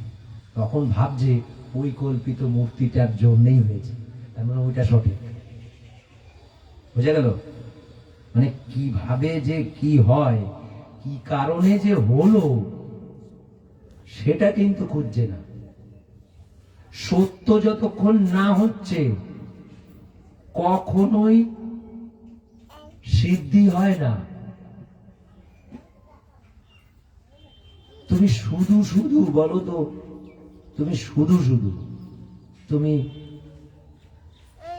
তখন ভাবছে ওই কল্পিত মূর্তিটার জন্যই হয়েছে, তার মানে ওইটা সঠিক। বুঝে গেল? মানে কিভাবে যে কি হয়, কি কারণে যে হলো, সেটা কিন্তু খুঁজছে না। সত্য যতক্ষণ না হচ্ছে কখনোই সিদ্ধি হয় না। তুমি শুধু শুধু বলো তো, তুমি শুধু শুধু তুমি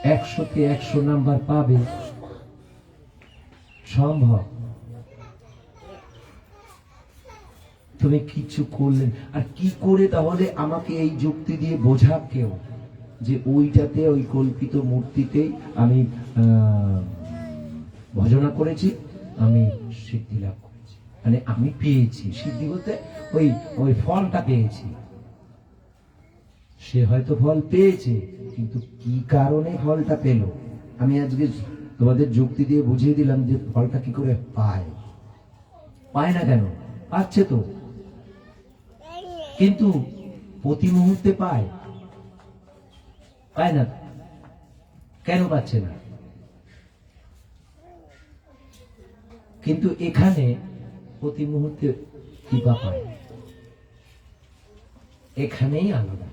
100-তে 100 নাম্বার পাবে? সম্ভব? তুমি কিছু করলেন, আর কি করে তাহলে আমাকে এই যুক্তি দিয়ে বোঝা কেউ যে ওইটাতে, ওই কল্পিত মূর্তিতে আমি ভজনা করেছি, আমি সিদ্ধি লাভ করেছি, মানে আমি পেয়েছি সিদ্ধি বলতে ওই ফলটা পেয়েছি। সে হয়তো ফল পেয়েছে, কিন্তু কি কারণে ফলটা পেল, আমি আজকে তোমাদের যুক্তি দিয়ে বুঝিয়ে দিলাম যে ফলটা কি করে পায় না কেন, পাচ্ছে তো, কিন্তু প্রতি মুহূর্তে পায় না, কেন পাচ্ছে না? কিন্তু এখানে প্রতি মুহূর্তে কৃপা পায়, এখানেই আলাদা।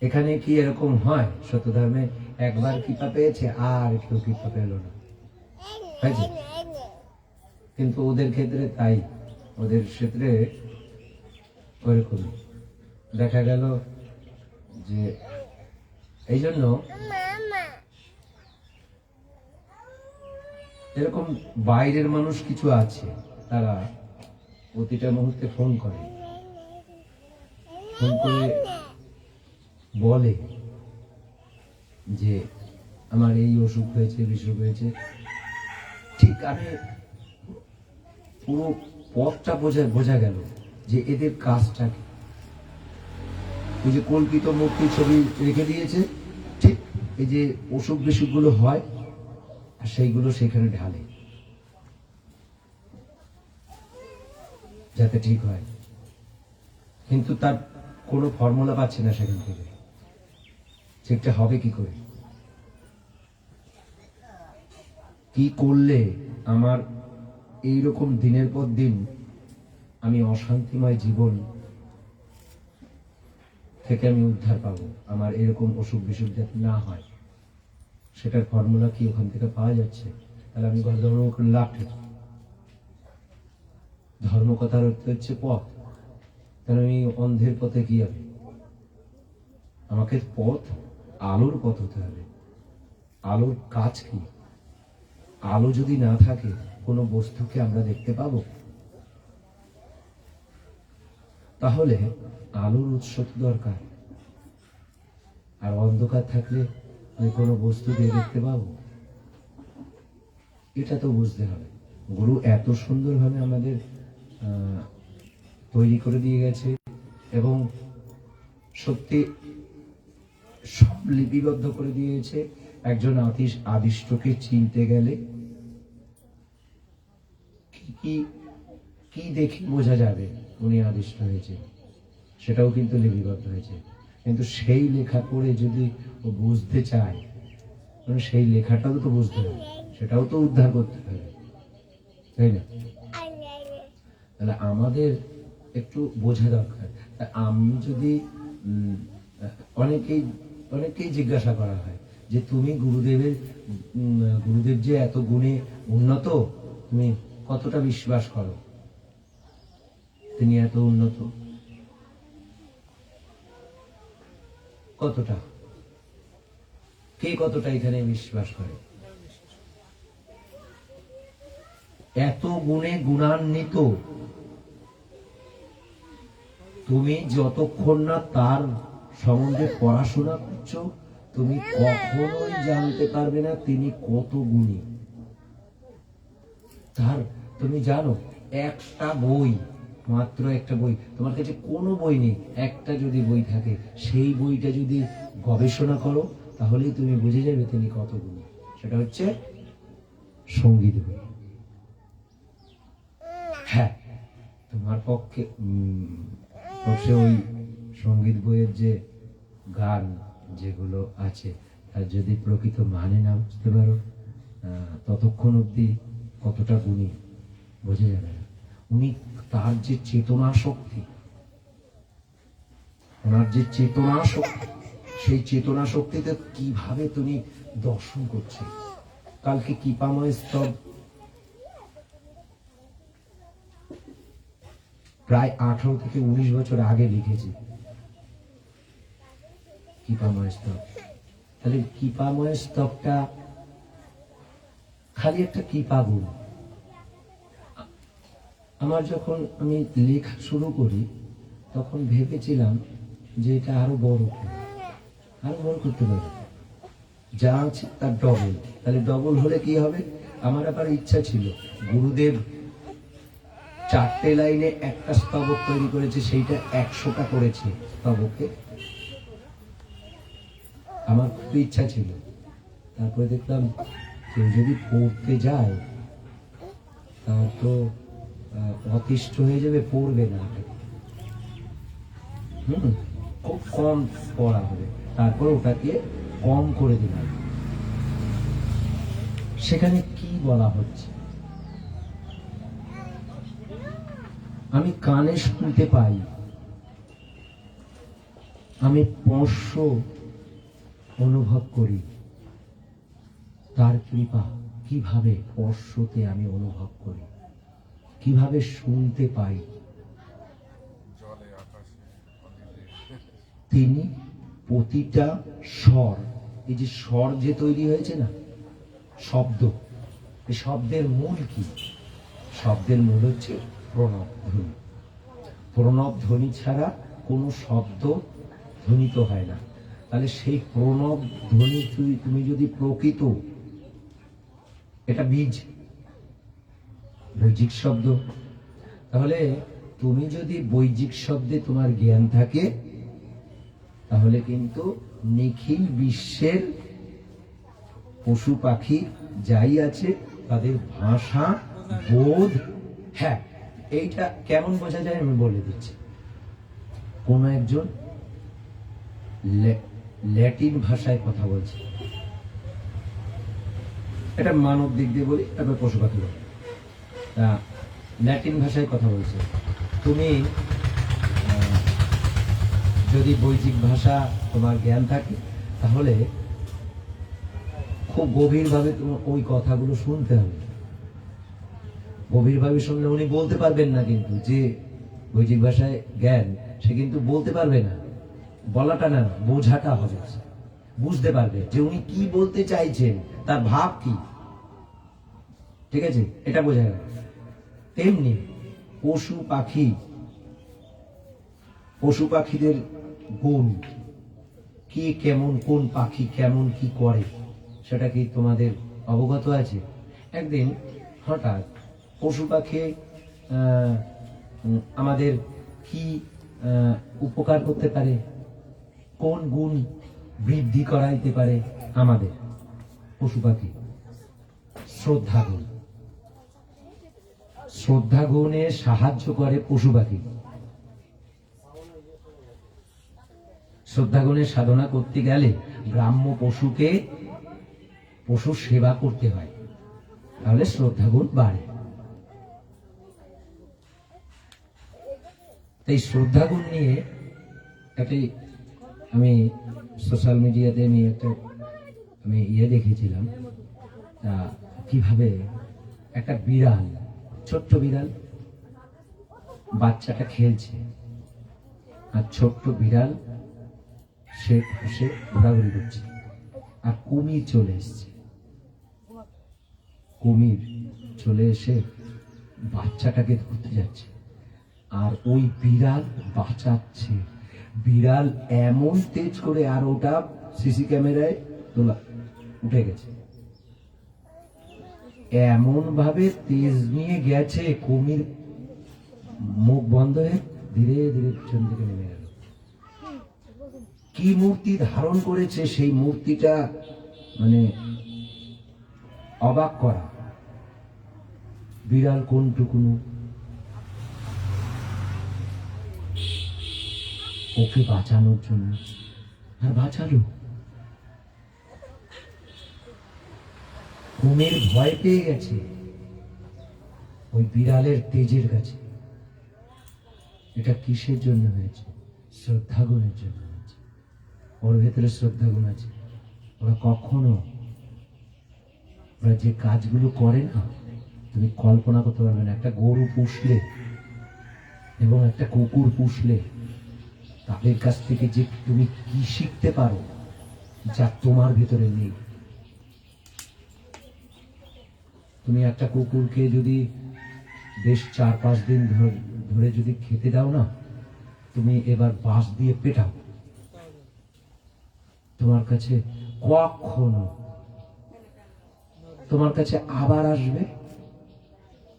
এখানে কি এরকম হয় সত্যধর্মে একবার কৃপা পেয়েছে আর কেউ কৃপা পেল না, হয়েছে? কিন্তু ওদের ক্ষেত্রে তাই, ওদের ক্ষেত্রে ওরকম দেখা গেল যে এই জন্য এরকম বাইরের মানুষ কিছু আছে, তারা প্রতিটা মুহূর্তে ফোন করে বলে যে আমার এই অসুখ হয়েছে, বিসুখ হয়েছে। ঠিক আমি পুরো পথটা বোঝা গেল যে এদের কাজটা কি। ওই যে কল্পিত মূর্তি ছবি রেখে দিয়েছে, ঠিক এই যে অসুখ বিসুখ গুলো হয় আর সেইগুলো সেখানে ঢালে যাতে ঠিক হয়, কিন্তু তার কোনো ফর্মুলা পাচ্ছে না সেখান থেকে। ঠিকটা হবে কি করে? কি করলে আমার এইরকম দিনের পর দিন আমি অশান্তিময় জীবন থেকে আমি উদ্ধার পাবো, আমার এরকম অসুখ বিসুখ যাতে না হয়, সেটার ফর্মুলা কি ওখান থেকে পাওয়া যাচ্ছে? তাহলে আমি ধর্ম করে লাভ কি? ধর্ম কথার অর্থ হচ্ছে পথ। তাহলে আমি অন্ধের পথে কি হবে? আমাকে পথ আলোর পথ হতে হবে। আলোর কাজ কি? আলো যদি না থাকে কোনো বস্তুকে আমরা দেখতে পাবো? তাহলে আলোর উৎস তো দরকার। আর অন্ধকার থাকলে আমি কোনো বস্তুকে দেখতে পাবো? এটা তো বুঝতে হবে। গুরু এত সুন্দরভাবে আমাদের তৈরি করে দিয়ে গেছে এবং সত্যি সব লিপিবদ্ধ করে দিয়েছে। একজন আদিষ্টকে চিনতে গেলে কি দেখে বোঝা যাবে উনি আদিষ্ট হয়েছে, সেটাও কিন্তু লিপিবদ্ধ হয়েছে। কিন্তু সেই লেখা পড়ে যদি ও বুঝতে চায়, সেই লেখাটাও তো বুঝতে হবে, সেটাও তো উদ্ধার করতে হবে, তাই না? তাহলে আমাদের একটু বোঝা দরকার। আমি যদি অনেকেই জিজ্ঞাসা করা হয় যে তুমি গুরুদেব যে এত গুণে উন্নত, তুমি কতটা বিশ্বাস করো তিনি এত উন্নত? কতটা? কে কতটা এখানে বিশ্বাস করে? এত গুণে গুণান্বিত তুমি যতক্ষণ না তার সম্বন্ধে পড়াশোনা করছো, তুমি কখনোই জানতে পারবে না তিনি কত গুণী। তার তুমি জানো, একটা বই, মাত্র একটা বই, তোমার কাছে কোনো বই নেই, একটা যদি বই থাকে, সেই বইটা যদি গবেষণা করো তাহলেই তুমি বুঝে যাবে তিনি কত গুণী। সেটা হচ্ছে সঙ্গীত বই। হ্যাঁ, তোমার পক্ষে ওই সঙ্গীত বইয়ের যে গান যেগুলো আছে তার যদি প্রকৃত মানে না বুঝতে পারো, ততক্ষণ অব্দি কতটা গুণী বোঝা যাবে না। উনি তার যে চেতনা শক্তি, ওনার যে চেতনা শক্তি, সেই চেতনা শক্তিতে কিভাবে তুমি দর্শন করছে। কালকে কৃপাময় স্তব প্রায় 18 থেকে 19 বছর আগে লিখেছি কৃপাময় স্তব। তাহলে কৃপাময় স্তবটা খালি একটা কৃপা গুণ। আমার যখন আমি লেখা শুরু করি তখন ভেবেছিলাম যে এটা আরো বড় করতে পারি, যা আছে তার ডবল। তাহলে ডবল হলে কি হবে? আমার আবার ইচ্ছা ছিল, গুরুদেব 4টে লাইনে একটা স্তবক তৈরি করেছে, সেইটা 100টা করেছে স্তবকে। আমার খুব ইচ্ছা ছিল। তারপরে দেখলাম কেউ যদি পড়তে যায় তার তো অতিষ্ঠ হয়ে যাবে, পড়বে না, খুব কম পড়া হবে। তারপর ওটাকে কম করে দিলাম। সেখানে কি বলা হচ্ছে? আমি কানে শুনতে পাই, আমি স্পর্শ অনুভব করি, তার কৃপা। কিভাবে স্পর্শতে আমি অনুভব করি, কিভাবে শুনতে পাই? তিনি প্রতিটা স্বর, এই যে স্বর যে তৈরি হয়েছে না, শব্দ, এই শব্দের মূল কি? শব্দের মূল হচ্ছে প্রণব ধ্বনি। প্রণব ধ্বনি ছাড়া কোনো শব্দ ধ্বনিত হয় না। তাহলে সেই প্রণব ধ্বনি তুমি যদি প্রকৃত, এটা বীজ, বৈদিক শব্দ, তাহলে তুমি যদি বৈদিক শব্দে তোমার জ্ঞান থাকে, তাহলে কিন্তু নিখিল বিশ্বের পশু পাখি যাই আছে তাদের ভাষা বোধ, হ্যাঁ, এইটা কেমন বোঝা যায় আমি বলে দিচ্ছি। কোন একজন ল্যাটিন ভাষায় কথা বলছে, এটা মানব দিক দিয়ে বলি, তারপর পশু পাখি বলি। ল্যাটিন ভাষায় কথা বলছে, তুমি যদি বৈদিক ভাষা তোমার জ্ঞান থাকে, তাহলে খুব গভীরভাবে তোমার ওই কথাগুলো শুনতে হবে। গভীরভাবে শুনলে উনি বলতে পারবেন না, কিন্তু যে বৈদিক ভাষায় জ্ঞান সে কিন্তু বলতে পারবে না, বলাটা না, বোঝাটা হবে, বুঝতে পারবে যে উনি কি বলতে চাইছেন, তার ভাব কি, ঠিক আছে, এটা বোঝা গেল। তেমনি পশু পাখি, পশু পাখিদের গুণ কি, কেমন, কোন পাখি কেমন কি করে, সেটা কি তোমাদের অবগত আছে? একদিন হঠাৎ পশু পাখি আমাদের কি উপকার করতে পারে, কোন গুণ বৃদ্ধি করাইতে পারে আমাদের? পশু পাখি শ্রদ্ধা গুণ, শ্রদ্ধা গুণে সাহায্য করে পশু পাখি। শ্রদ্ধা গুণের সাধনা করতে গেলে গ্রাম্য পশুকে পশু সেবা করতে হয়, তাহলে শ্রদ্ধা গুণ বাড়ে। এই শ্রদ্ধা গুণ নিয়ে একটি আমি সোশ্যাল মিডিয়াতে আমি দেখেছিলাম, কিভাবে একটা বিড়াল, ছোট্ট বিড়াল, বাচ্চাটা খেলছে, আর ছোট্ট বিড়াল সে ঘাসে ঘোরাঘুরি করছে, আর কুমির চলে এসছে। কুমির চলে এসে বাচ্চাটাকে ধরতে যাচ্ছে, আর ওই বিড়াল বাঁচাচ্ছে। বিড়াল এমন তেজ করে, আর ওটা সিসি ক্যামেরায় তোলা উঠে গেছে, এমন ভাবে তেজ নিয়ে গেছে, কুমির মুখ বন্ধ হয়ে ধীরে ধীরে পিছন দিকে নেমে গেল। কি মূর্তি ধারণ করেছে, সেই মূর্তিটা মানে অবাক করা। বিড়াল কোনটুকুনো ওকে বাঁচানোর জন্য, আর বাঁচালো। কুমির ভয় পেয়ে গেছে ওই বিড়ালের তেজের কাছে। এটা কিসের জন্য হয়েছে? শ্রদ্ধাগুণের জন্য হয়েছে। ওর ভেতরে শ্রদ্ধাগুণ আছে। ওরা কখনো, ওরা যে কাজগুলো করে না, তুমি কল্পনা করতে পারবে না। একটা গরু পুষলে এবং একটা কুকুর পুষলে, তাদের কাছ থেকে যে তুমি কি শিখতে পারো যা তোমার ভেতরে নেই। তুমি একটা কুকুরকে যদি বেশ 4-5 দিন ধরে যদি খেতে দাও না, তুমি এবার বাঁশ দিয়ে পেটাও, তোমার কাছে কখনো, তোমার কাছে আবার আসবে।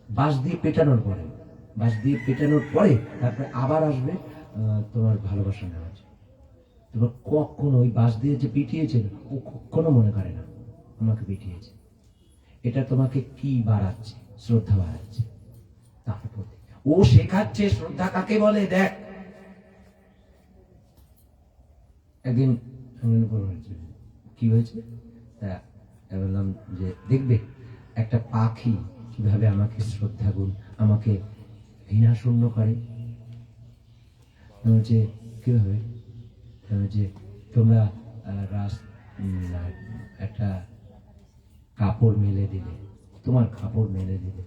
বাঁশ দিয়ে পেটানোর পরে, বাঁশ দিয়ে পেটানোর পরে তারপরে আবার আসবে তোমার ভালোবাসা নেওয়া। তোমার কখনো ওই বাঁশ দিয়ে যে পিটিয়েছে, ও কখনো মনে করে না আমাকে পিটিয়েছে। এটা তোমাকে কি বাড়াচ্ছে? শ্রদ্ধা বাড়াচ্ছে তার প্রতি। ও শেখাচ্ছে শ্রদ্ধা কাকে বলে। দেখ, একদিন কি হয়েছে, আমি বললাম যে দেখবে একটা পাখি কিভাবে আমাকে শ্রদ্ধা গুণ, আমাকে ঘৃণা শূন্য করে। যে কিভাবে, যে তোমরা একটা কাপড় মেলে দিলে, তোমার কাপড় মেলে দিলে,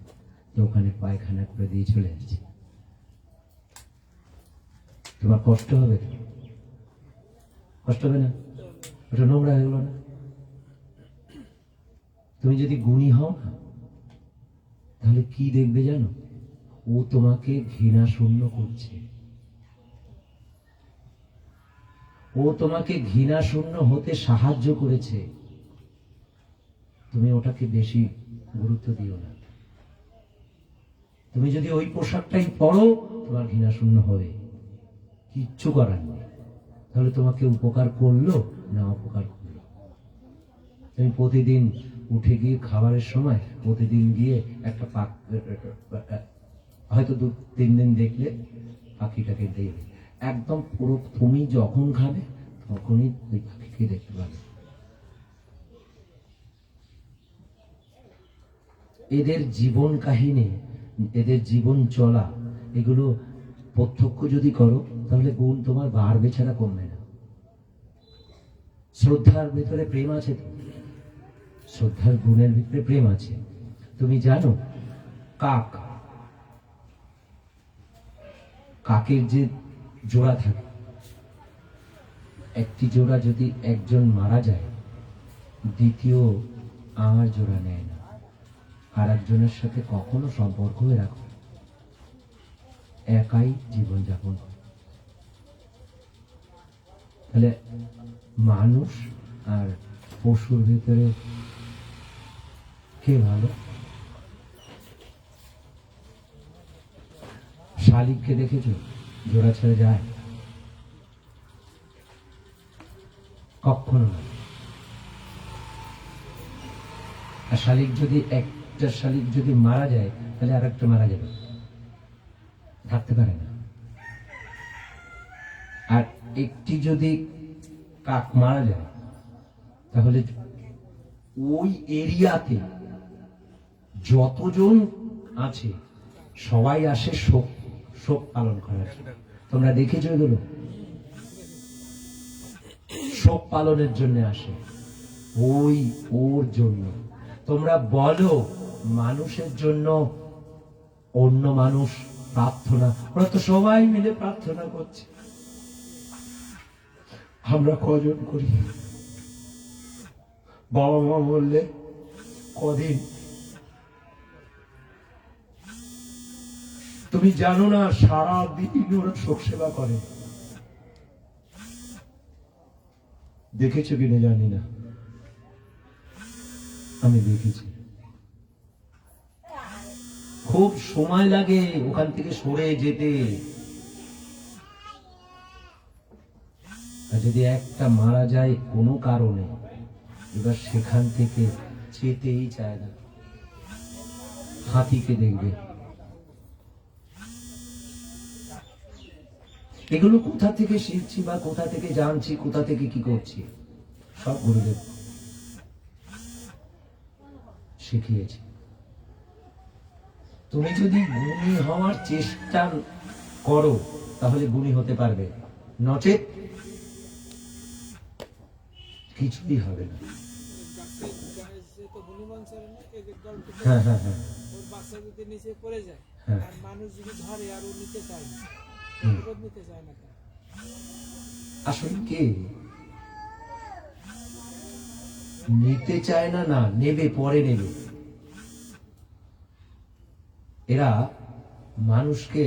তো ওখানে পায়খানা করে দিয়ে চলে আসছে, তোমার কষ্ট হবে? কষ্ট হবে না? ওটা নোংরা হয়ে গেল না? তুমি যদি গুণী হও না, তাহলে কি দেখবে জানো? ও তোমাকে ঘৃণা শূন্য করছে, ও তোমাকে ঘৃণা শূন্য হতে সাহায্য করেছে। তুমি ওটাকে বেশি গুরুত্ব দিও না। তুমি যদি ওই পোশাকটাই পরো, তোমার ঘৃণা শূন্য হবে, কিচ্ছু করার নেই। তাহলে তোমাকে উপকার করলো না অপকার করলো? তুমি প্রতিদিন উঠে গিয়ে খাবারের সময় প্রতিদিন গিয়ে একটা হয়তো 2-3 দিন দেখলে পাখিটাকে দেবে, একদম পুরো তুমি যখন খাবে তখনই ওই পাখিকে দেখতে পাবে। এদের জীবন কাহিনী, এদের জীবন চলা, এগুলো প্রত্যক্ষ যদি করো তাহলে গুণ তোমার বাড়বে ছাড়া কমবে না। শ্রদ্ধার ভিতরে প্রেম আছে তো, শ্রদ্ধার গুণের ভিতরে প্রেম আছে। তুমি জানো কাকের যে জোড়া থাকে, একটি জোড়া যদি একজন মারা যায়, দ্বিতীয় আর জোড়া নেয় না, আর একজনের সাথে কখনো সম্পর্ক রাখো, একাই জীবনযাপন। তাহলে মানুষ আর পশুর ভিতরে কে ভালো? শালিককে দেখেছ জোড়া ছেড়ে যায়? কখনো না। আর শালিক যদি একটা শালিক যদি মারা যায়, তাহলে আর একটা মারা যাবে, থাকতে পারে না। আর একটি যদি কাক মারা যায়, তাহলে ওই এরিয়াতে যতজন আছে সবাই আসে শোক পালন করার। তোমরা দেখেছো এগুলো? শোক পালনের জন্য আসে, ওর জন্য। তোমরা বলো মানুষের জন্য অন্য মানুষ প্রার্থনা, ওরা তো সবাই মিলে প্রার্থনা করছে, আমরা কজন করি? বাবা মা বললে কদিন? তুমি জানো না সারা দিন ওরা শোক সেবা করে? দেখেছো কিনা জানি না, আমি দেখেছি। খুব সময় লাগে ওখান থেকে সরে যেতে। আর যদি একটা মারা যায় কোনো কারণে, এবার সেখান থেকে যেতেই চায় না। হাতিকে দেখবে, এগুলো কোথা থেকে শিখছি বা কোথা থেকে জানছি, কোথা থেকে কি করছি, সব গুরুদেব শিখিয়েছে। তুমি যদি গুণী হওয়ার চেষ্টা করো তাহলে গুণী হতে পারবে, নচেত কিছুই হবে না। হ্যাঁ হ্যাঁ হ্যাঁ, আসলে কে নিতে চায় না? না নেবে, পরে নেবে। এরা মানুষকে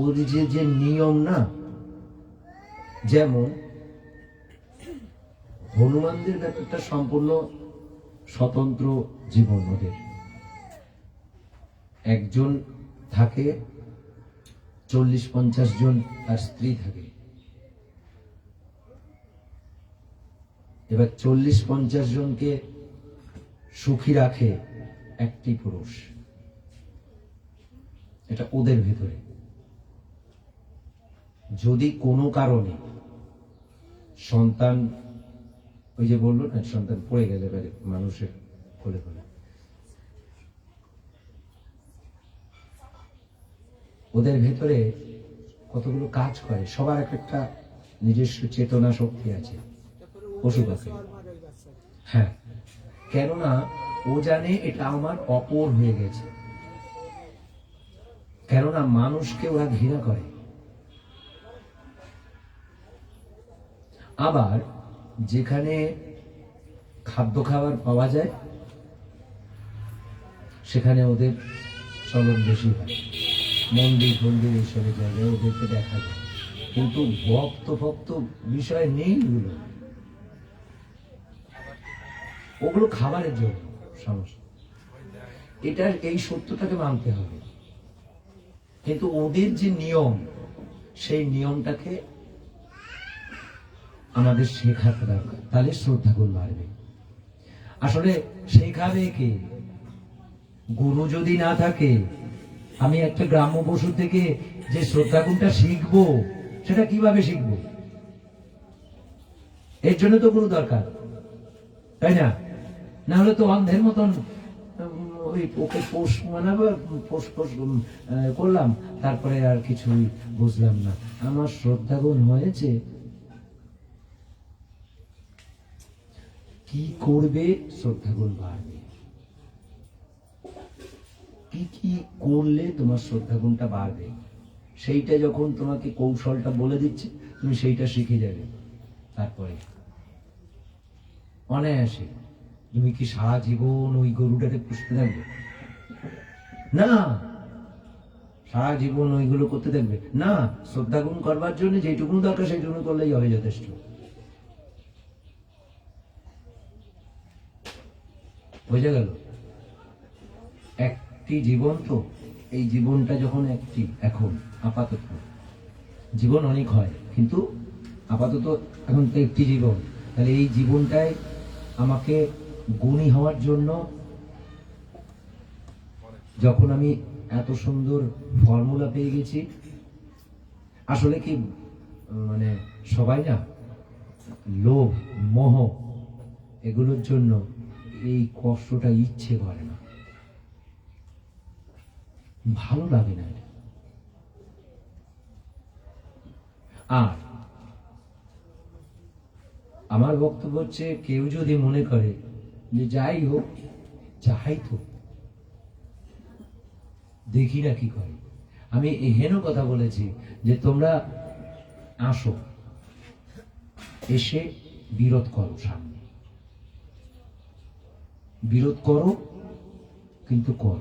ওর যে নিয়ম না, যেমন হনুমানদের ব্যাপারটা সম্পূর্ণ স্বতন্ত্র জীবন। ওদের একজন থাকে, 40-50 জন তার স্ত্রী থাকে। এবার 40-50 জনকে সুখী রাখে একটি পুরুষ, এটা ওদের ভেতরে। যদি কোনো কারণে সন্তান ওই যে বললো না, সন্তান পড়ে গেলে মানুষের কোলে কোলে, ওদের ভেতরে কতগুলো কাজ করে, সবার একটা নিজস্ব চেতনা শক্তি আছে পশু পাখি। হ্যাঁ, কেননা ও জানে এটা আমার অপর হয়ে গেছে, কেননা মানুষকে ওরা ঘৃণা করে। আবার যেখানে খাদ্য খাবার পাওয়া যায় সেখানে ওদের চলন বেশি হয়, মন্দির ফন্দির এইসব জায়গায় ওদেরকে দেখা যায়, কিন্তু ভক্ত বিষয় নেই। ওগুলো খাবারের জন্য সমস্যা, এটা এই সত্যটাকে মানতে হবে। কিন্তু ওদের যে নিয়ম, সেই নিয়মটাকে আমাদের শেখাতে দরকার, তাহলে শ্রদ্ধাগুণ বাড়বে। আসলে শেখাবে কে? গুরু যদি না থাকে, আমি একটা গ্রাম্য পশু থেকে যে শ্রদ্ধাগুণটা শিখবো, সেটা কিভাবে শিখবো? এর জন্য তো গুরু দরকার, তাই না? না হলে তো অন্ধের মতন ওই ওকে পোষ মানাবো, পোষ করলাম, তারপরে আর কিছুই বুঝলাম না। আমার শ্রদ্ধাগুণ হয়েছে, কি করবে শ্রদ্ধাগুণ বাড়বে? কি কি করলে তোমার শ্রদ্ধাগুণটা বাড়বে, সেইটা যখন তোমাকে কৌশলটা বলে দিচ্ছে, তুমি সেইটা শিখে যাবে। তারপরে অনায়াসে তুমি কি সারা জীবন ওই গরুটাকে পুষতে থাকবে? না, সারা জীবন ওইগুলো করতে থাকবে না। শ্রদ্ধাগুণ করবার জন্য যেটুকুন দরকার সেইটুকুন করলেই হবে, যথেষ্ট। বোঝা গেল? একটি জীবন তো, এই জীবনটা যখন একটি, এখন আপাতত জীবন অনেক হয়, কিন্তু আপাতত এখন তো একটি জীবন। তাহলে এই জীবনটাই আমাকে গুণী হওয়ার জন্য, যখন আমি এত সুন্দর ফর্মুলা পেয়ে গেছি, আসলে কি মানে সবাই না লোভ মোহ এগুলোর জন্য এই কষ্টটা ইচ্ছে করে না, ভালো লাগে না। আর আমার বক্তব্য হচ্ছে, কেউ যদি মনে করে যে যাই হোক, যাই তো দেখি না কি করে, আমি এহেন কথা বলেছি যে তোমরা আসো, এসে বিরোধ করো, সামনে বিরোধ করো, কিন্তু কর।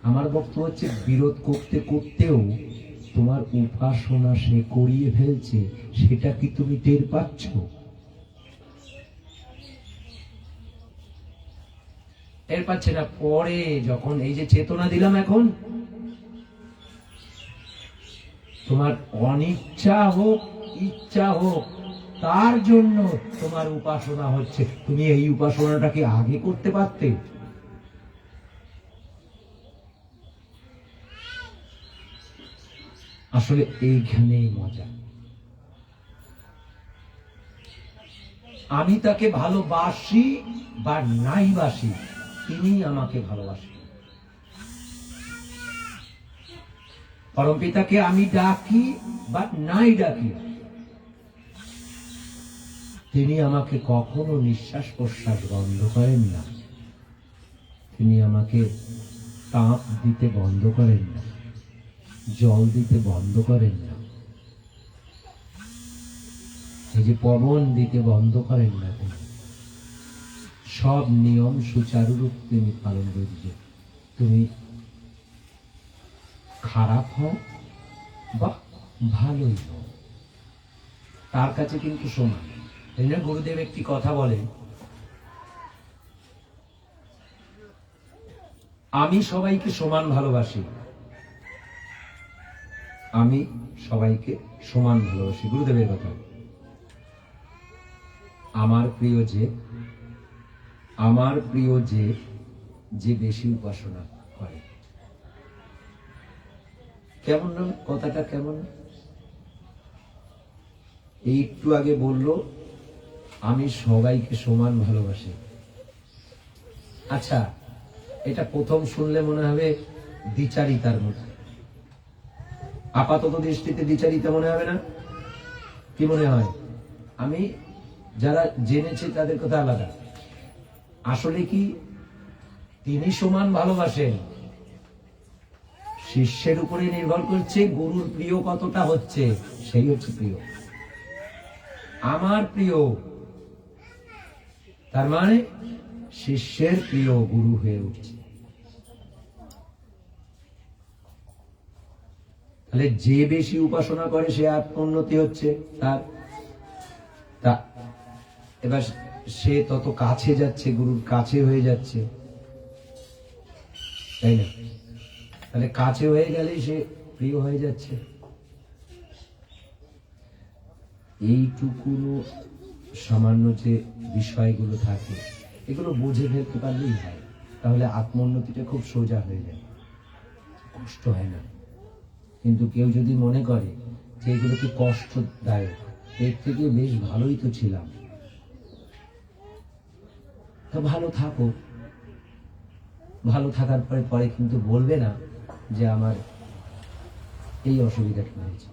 আমার বক্তব্য হচ্ছে, বিরোধ করতে করতেও তোমার উপাসনা সে করিয়ে ফেলছে, সেটা কি তুমি টের পাচ্ছ? টের পাচ্ছে না। পরে যখন এই যে চেতনা দিলাম, এখন তোমার অনিচ্ছা হোক ইচ্ছা হোক, তার জন্য তোমার উপাসনা হচ্ছে। তুমি এই উপাসনাটাকে আগে করতে পারতে? আসলে এইখানেই মজা। আমি তাকে ভালোবাসি বা নাই বাসি, তিনি আমাকে ভালোবাসেন। পরমপিতাকে আমি ডাকি বা নাই ডাকি, তিনি আমাকে কখনো নিঃশ্বাস প্রশ্বাস বন্ধ করেন না, তিনি আমাকে তাপ দিতে বন্ধ করেন না, জল দিতে বন্ধ করেন না, এই যে পবন দিতে বন্ধ করেন না। তিনি সব নিয়ম সুচারুরূপ তিনি পালন করছে। তুমি খারাপ হও বা ভালোই হও, তার কাছে কিন্তু সমান। এই জন্য গুরুদেব একটি কথা বলে, আমি সবাইকে সমান ভালোবাসি, আমি সবাইকে সমান ভালোবাসি। গুরুদেবের কথা, আমার প্রিয় যে বেশি উপাসনা করে। কেমন না কথাটা? কেমন? এই একটু আগে বলল আমি সবাইকে সমান ভালোবাসি। আচ্ছা, এটা প্রথম শুনলে মনে হবে দ্বিচারিতার মতো, আপাতত দৃষ্টিতে দ্বিচারিতা মনে হবে না? কি মনে হয়? আমি যারা জেনেছি তাদের কথা আলাদা। আসলে কি তিনি সমান ভালোবাসেন, শিষ্যের উপরে নির্ভর করছে গুরুর প্রিয় কতটা হচ্ছে, সেই হচ্ছে প্রিয়। আমার প্রিয়, তার মানে শিষ্যের প্রিয় গুরু হয়ে উঠছে। তাহলে যে বেশি উপাসনা করে সে আত্মোন্নতি হচ্ছে তার, এবার সে তত কাছে যাচ্ছে, গুরুর কাছে হয়ে যাচ্ছে, তাই না? তাহলে কাছে হয়ে গেলেই সে প্রিয় হয়ে যাচ্ছে। এইটুকু সামান্য যে বিষয়গুলো থাকে এগুলো বুঝে ফেলতে পারলেই হয়, তাহলে আত্মোন্নতিটা খুব সোজা হয়ে যায়, কষ্ট হয় না। কিন্তু কেউ যদি মনে করে যে এগুলো কি কষ্টদায়ক, এর থেকে বেশ ভালোই তো ছিলাম, তা ভালো থাকো, ভালো থাকার পরে পরে কিন্তু বলবে না যে আমার এই অসুবিধাটা হয়েছে।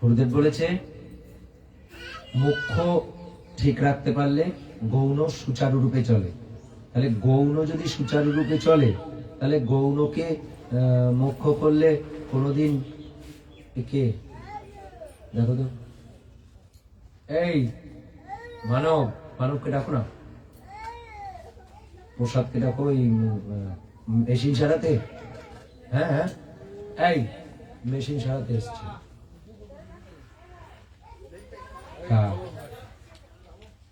গুরুদেব বলেছে মুখ্য ঠিক রাখতে পারলে গৌণ সুচারুরূপে চলে। তাহলে গৌণ যদি সুচারুরূপে চলে, তাহলে গৌণকে মুখ্য করলে কোনোদিন কে, দেখো তো, এই মানবকে ডাকো না, প্রসাদকে ডাকো, ওই মেশিন সারাতে। হ্যাঁ হ্যাঁ, এই মেশিন সারাতে এসছে।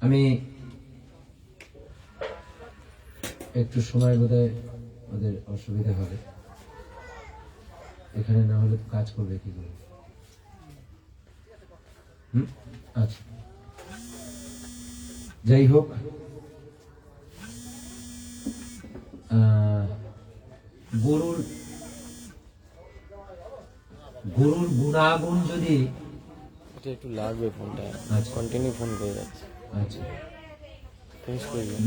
আমি একটু সময় বোধহয় ওদের অসুবিধা হবে, এখানে না হলে তো কাজ করবে কি করে? আচ্ছা, যাই হোক, গুরুর গুণাগুণ যদি একটু লাগবে ফোনটা, কন্টিনিউ ফোন করে যাচ্ছে। আচ্ছা ফিনিশ করে দিন।